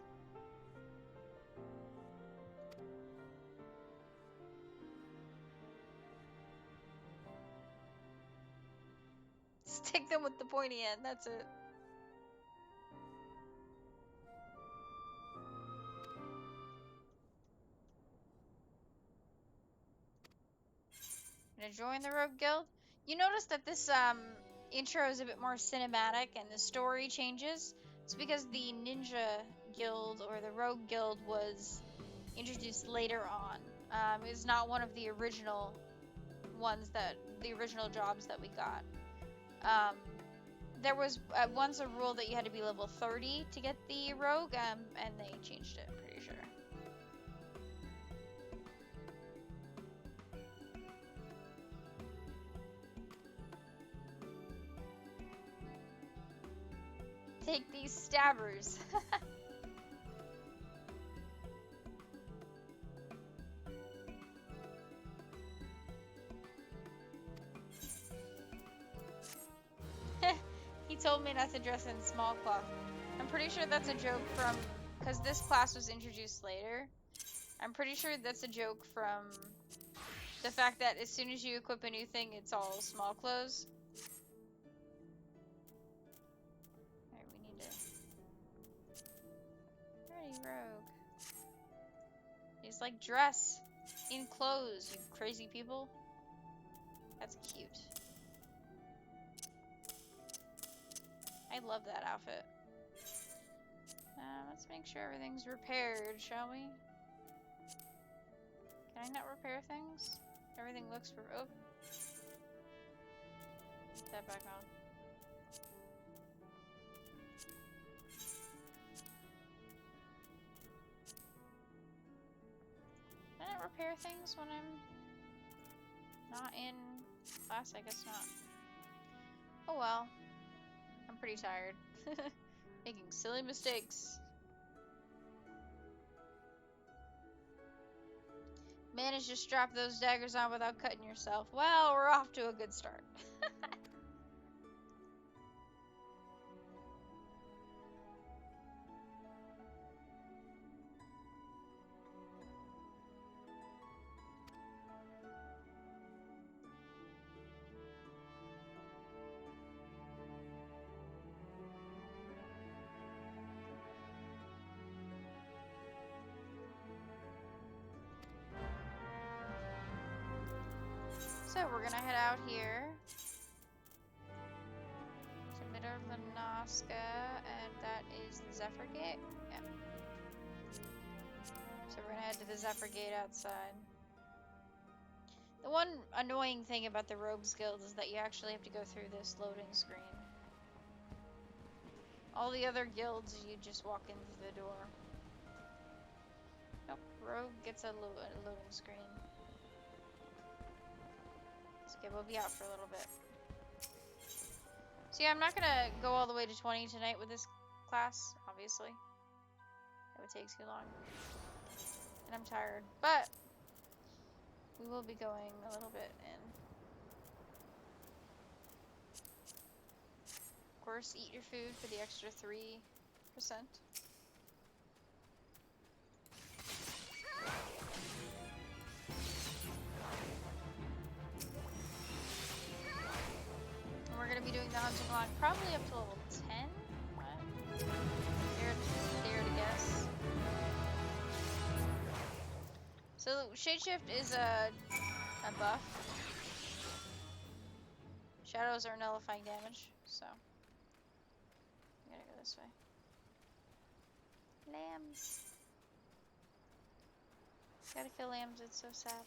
Stick them with the pointy end, that's it. Gonna join the Rogue Guild. You notice that this intro is a bit more cinematic and the story changes. It's because the Ninja Guild or the Rogue Guild was introduced later on. Is not one of the original ones the original jobs that we got. There was once a rule that you had to be level 30 to get the rogue, and they changed it, I'm pretty sure. Take these stabbers. He told me not to dress in small cloth. I'm pretty sure that's a joke from, because this class was introduced later. I'm pretty sure that's a joke from the fact that as soon as you equip a new thing, it's all small clothes. Alright, we need to... Alrighty, rogue. He's like, dress in clothes, you crazy people. That's cute. I love that outfit. Let's make sure everything's repaired, shall we? Can I not repair things? Everything looks for. Oh. Put that back on. Can I not repair things when I'm not in class? I guess not. Oh well. I'm pretty tired. Making silly mistakes. Managed to strap those daggers on without cutting yourself. Well, we're off to a good start. So we're gonna head out here to Midlernoska, and that is the Zephyr Gate. Yeah. So we're gonna head to the Zephyr Gate outside. The one annoying thing about the Rogues Guild is that you actually have to go through this loading screen. All the other guilds, you just walk in through the door. Nope, Rogue gets a loading screen. Okay, we'll be out for a little bit. So yeah, I'm not gonna go all the way to 20 tonight with this class, obviously. It would take too long. And I'm tired. But we will be going a little bit in. Of course, eat your food for the extra 3%. And we're gonna be doing the hunting log probably up to level 10. What? Dare to guess. So Shadeshift is a buff. Shadows are nullifying damage, so we gotta go this way. Lambs. Gotta kill lambs, it's so sad.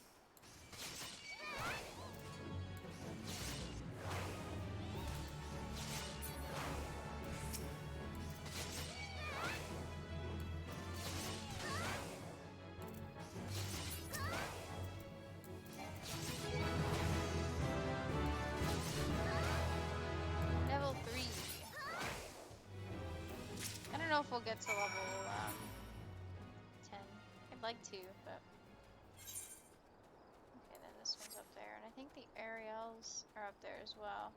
Level 3. I don't know if we'll get to level 10. I'd like to, but... Okay, then this one's up there, and I think the Ariels are up there as well.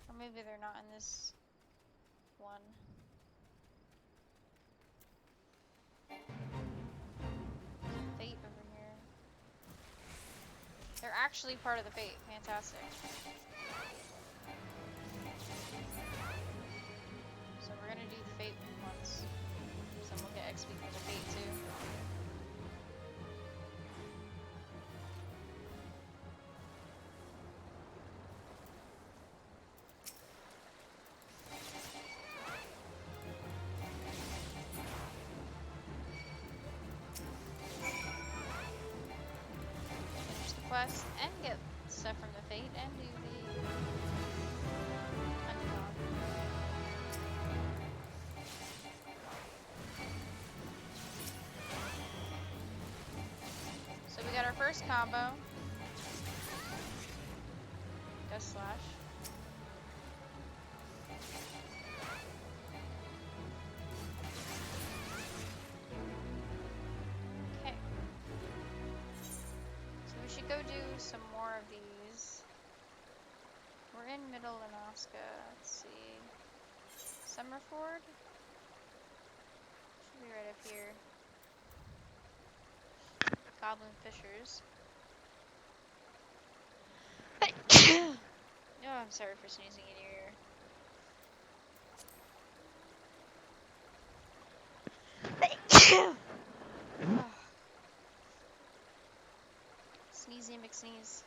Or maybe they're not in this one. Fate over here. They're actually part of the Fate. Fantastic. So we're gonna do the Fate ones. So we'll get XP from the Fate too. quest and get stuff from the Fate and do the underdog. So we got our first combo. Gust Slash. Okay. So we should go do some more of these. We're in Middle Alaska. Let's see. Summerford? Should be right up here. Goblin Fishers. No, I'm sorry for sneezing in your ear. Oh. Sneezy McSneeze.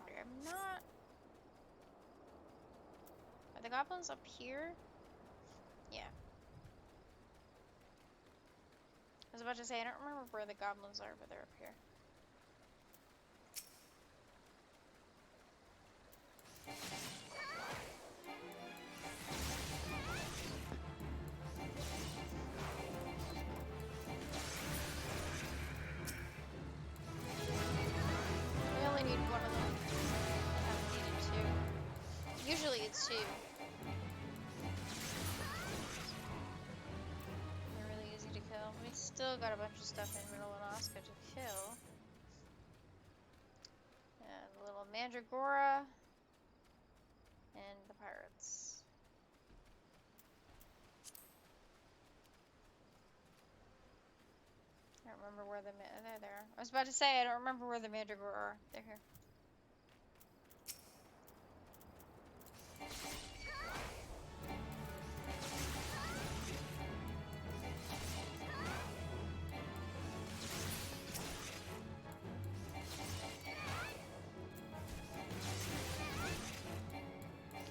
Okay, I'm not... Are the goblins up here? Yeah. I was about to say, I don't remember where the goblins are, but they're up here. We only need one of them. I haven't needed two. Usually it's two. They're really easy to kill. We still got a bunch of stuff in Middle Alaska to kill. The little Mandragora and the pirates. I don't remember where they're there. I was about to say I don't remember where the Mandragora are. They're here.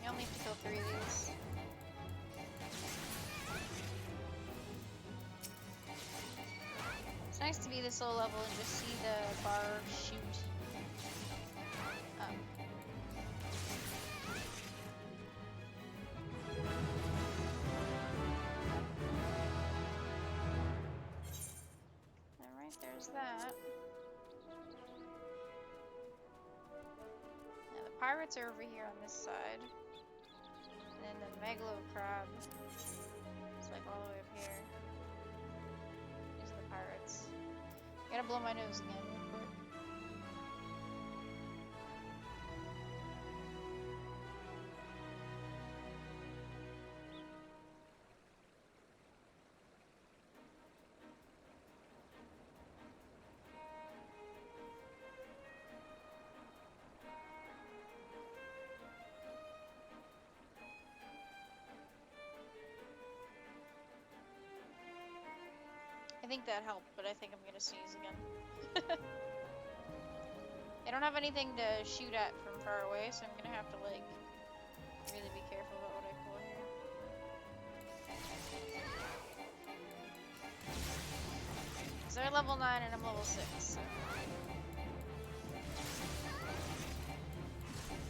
You only have to kill 3 of these. It's nice to be this low level and just see the bar shoot up. Alright, there's that. Now the pirates are over here on this side. And then the Megalo Crab is like all the way up here. These are the pirates. I gotta blow my nose again real quick. I think that helped, but I think I'm gonna sneeze again. I don't have anything to shoot at from far away, so I'm gonna have to like really be careful about what I pull here. So they're level 9 and I'm level 6. So.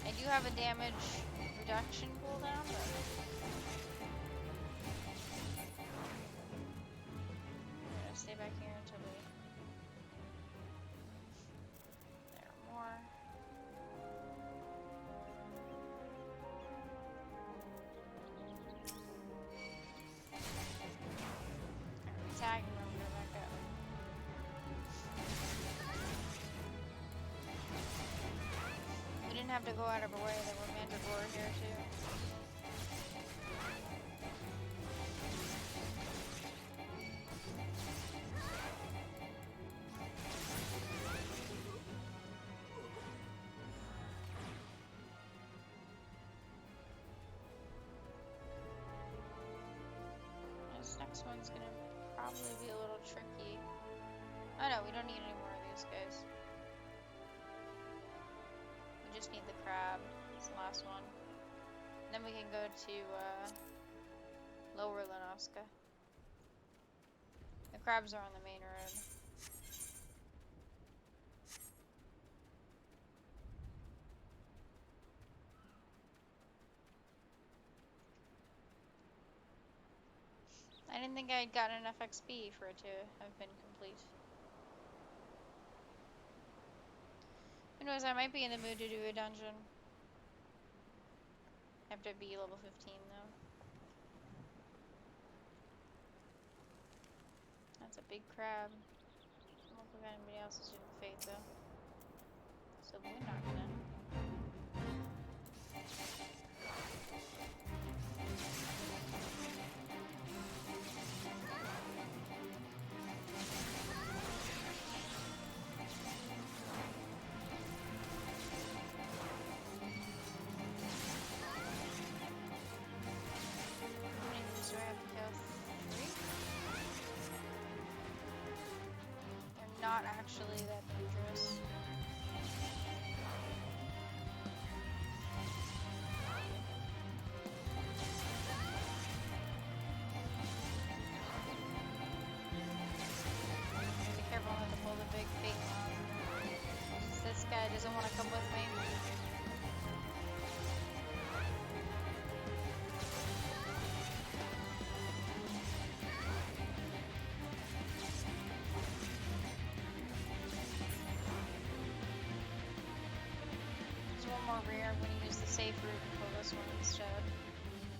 I do have a damage reduction cooldown, but I'm gonna stay back here until we... There are more. I'm tagging them, go back up. We didn't have to go out of our way, there were Mandragora here too. This next one's gonna probably be a little tricky. Oh no, we don't need any more of these guys. We just need the crab. It's the last one. Then we can go to Lower Lenovska. The crabs are on the main road. I didn't think I'd gotten enough XP for it to have been complete. Who knows, I might be in the mood to do a dungeon. I have to be level 15 though. That's a big crab. I don't know if anybody else is doing the fate though. So we're not gonna. How many of these do I have to kill? 3? They're not actually that dangerous. Be careful not to pull the big fake one. This guy doesn't want to come with me. There's one more rear. I'm going to use the safe route and pull this one instead.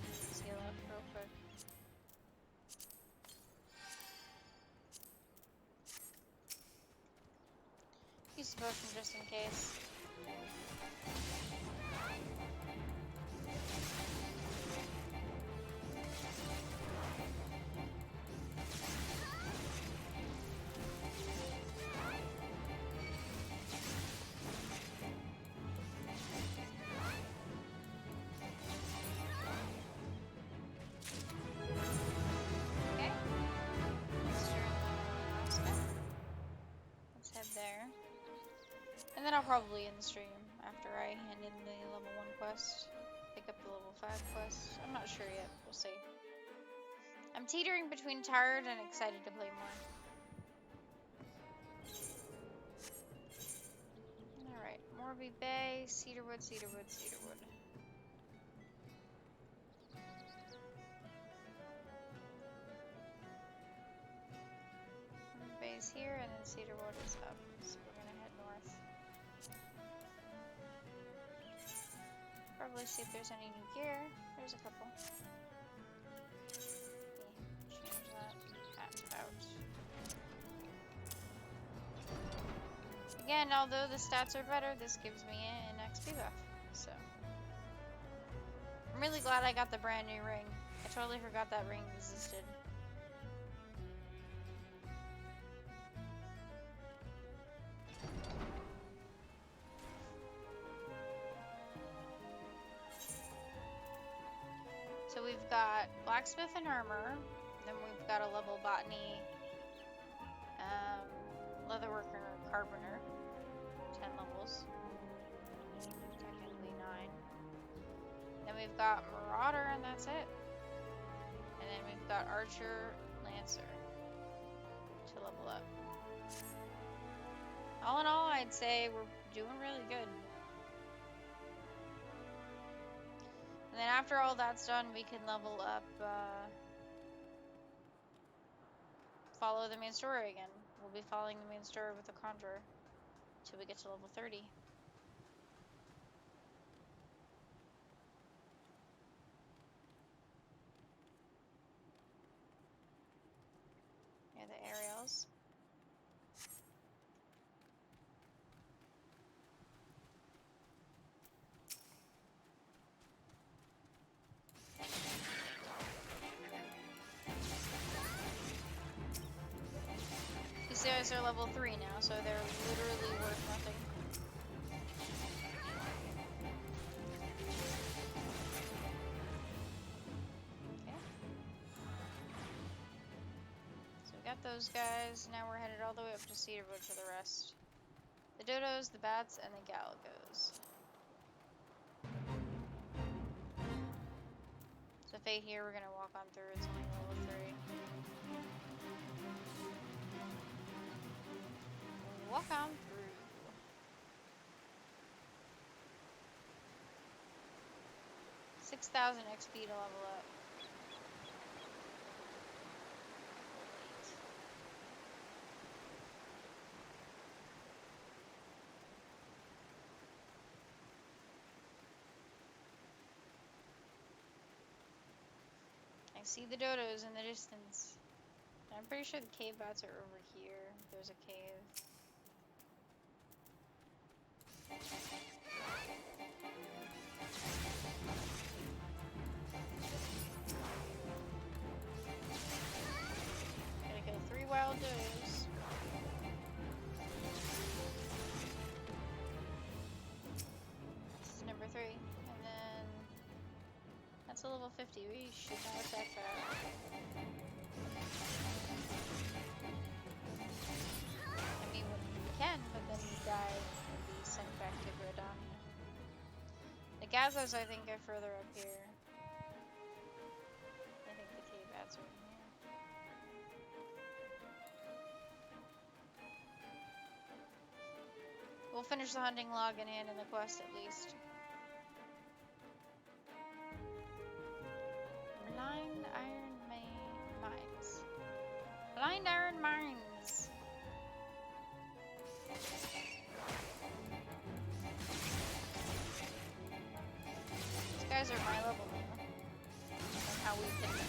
Let's heal up real quick. Use the potion just in case. Okay. Let's head there. And then I'll probably end the stream after I hand in the level 1 quest. Pick up the level 5 quest. I'm not sure yet. We'll see. I'm teetering between tired and excited to play more. Alright, Morby Bay, Cedarwood, Cedarwood, Cedarwood. Morby Bay's here, and then Cedarwood is up. So we're gonna head north. Probably see if there's any new gear. There's a couple. Yeah, change that out. Again, although the stats are better, this gives me an XP buff. So I'm really glad I got the brand new ring. I totally forgot that ring existed. So we've got blacksmith and armor, then we've got a level botany, leatherworker, carpenter, 10 levels, technically 9. Then we've got marauder, and that's it. And then we've got archer, lancer to level up. All in all, I'd say we're doing really good. And then after all that's done, we can level up, follow the main story again. We'll be following the main story with the Conjurer till we get to level 30. Near the aerials. These guys are level 3 now, so they're literally worth nothing. Okay. So we got those guys. Now we're headed all the way up to Cedarwood for the rest. The dodos, the bats, and the galagos. So Fate here, we're gonna walk on through. It's only level 3. walk on through. 6,000 XP to level up. I see the dodos in the distance. I'm pretty sure the cave bats are over here. There's a cave. Gotta kill 3 wild dodos. This is number 3. And then that's a level 50. We should not attack that. I mean, we can, but then we die and be sent back to Gridon. The Gazos, I think, are further up here. I think the cave bats are in here. We'll finish the hunting log and hand in the quest at least. Blind iron mines. Blind iron mines. These guys are my level now. And how we pick them.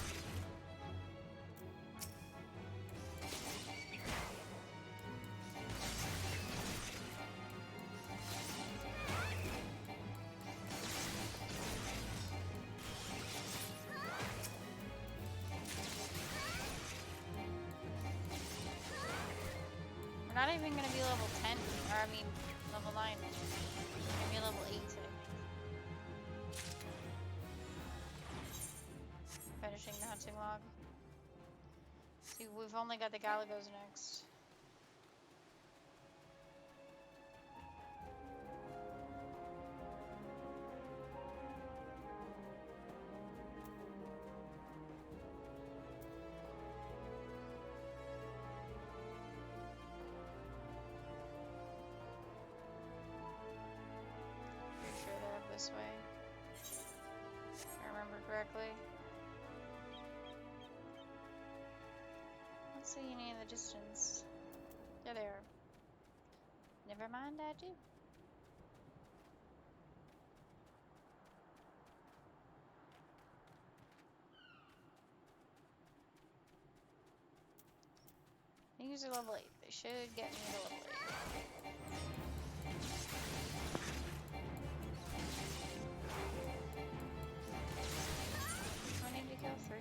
We're not even gonna be level 10, or I mean, level 9. We're gonna be level 8 today. Finishing the hunting log. See, we've only got the Galagos next. Pretty sure they're up this way. If I remember correctly. I don't see any in the distance. There they are. Never mind, I do. These are level 8. They should get me to level 8. I need to kill 3.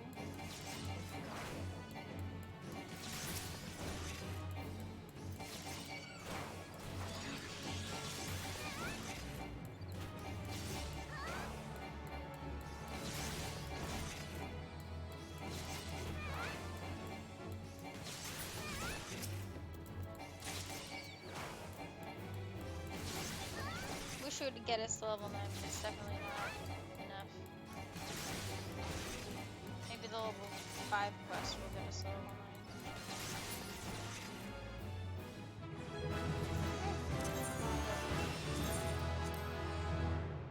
Wish it would get us to level 9, but it's definitely not enough. Maybe the level 5 quest will get us to level 9.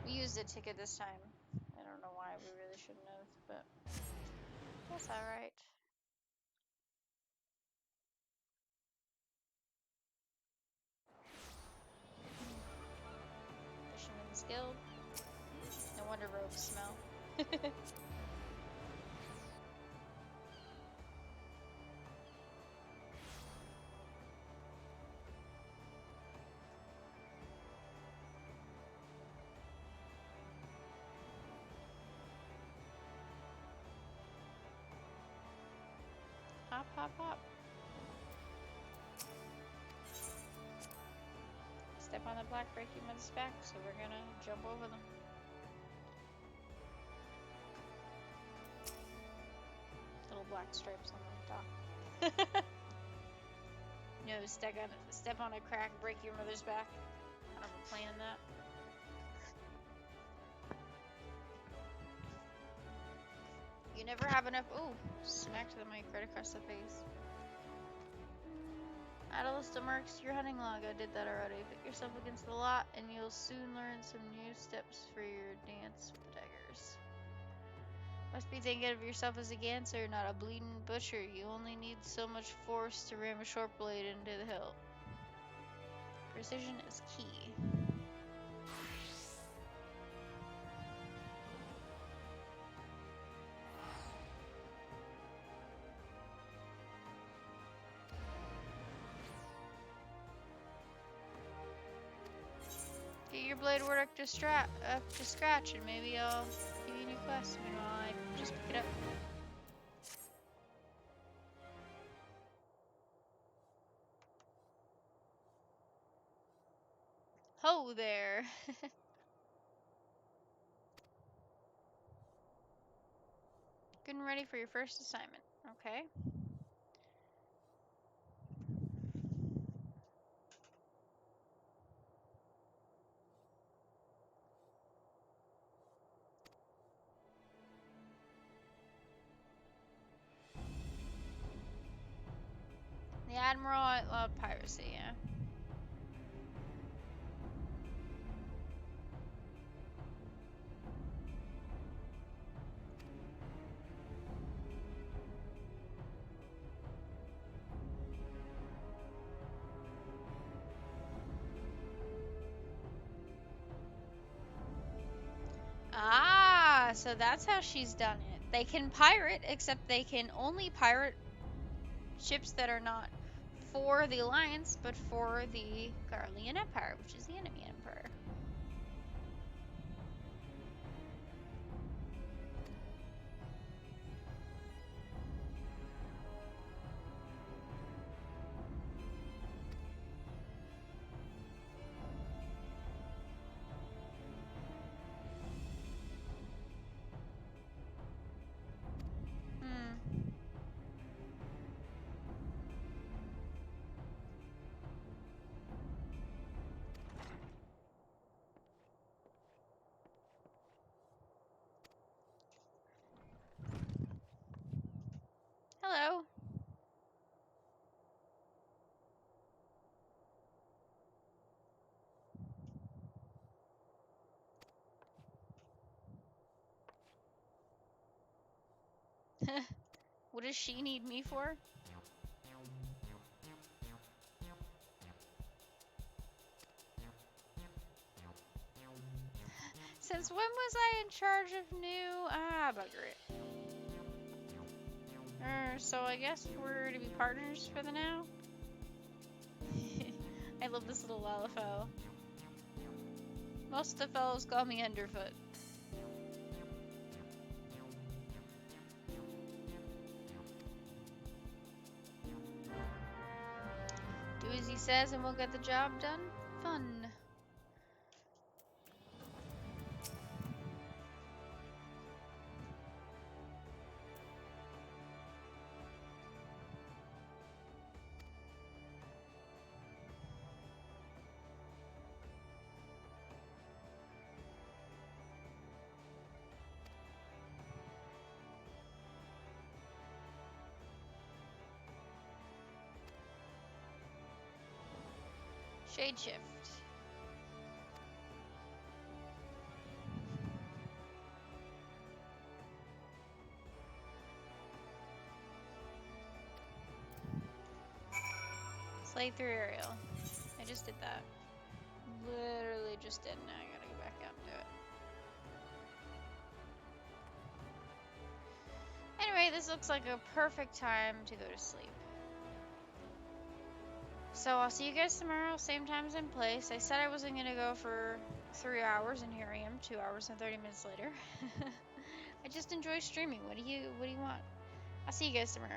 We used a ticket this time. I don't know why, we really shouldn't have, but that's alright. Fisherman's Guild. No wonder rogues smell. Hop, hop, hop. Step on the black, break your mother's back, so we're gonna jump over them. Little black stripes on the top. No, step on a crack, break your mother's back. I don't have a plan in that. You never have enough. Ooh, smacked the mic right across the face. Add a list of marks to your hunting log. I did that already. Put yourself against the lot, and you'll soon learn some new steps for your dance with the daggers. Must be thinking of yourself as a ganser, not a bleeding butcher. You only need so much force to ram a short blade into the hilt. Precision is key. Get your blade work up to scratch, and maybe I'll give you a new quest. Meanwhile, I just pick it up. Ho there! Good and ready for your first assignment. Okay. The Admiral outlawed piracy, yeah. Ah, so that's how she's done it. They can pirate, except they can only pirate ships that are not for the Alliance, but for the Garlean Empire, which is the enemy empire. Hello. What does she need me for? Since when was I in charge of new... Ah, bugger it. So I guess we're to be partners for the now? I love this little Lalafell. Most of the fellows call me Underfoot. Do as he says and we'll get the job done? Fun. Shade shift. Slide through Ariel. I just did that. Literally just did. Now I gotta go back out and do it. Anyway, this looks like a perfect time to go to sleep. So I'll see you guys tomorrow, same time, same place. I said I wasn't gonna go for 3 hours, and here I am, 2 hours and 30 minutes later. I just enjoy streaming. What do you want? I'll see you guys tomorrow.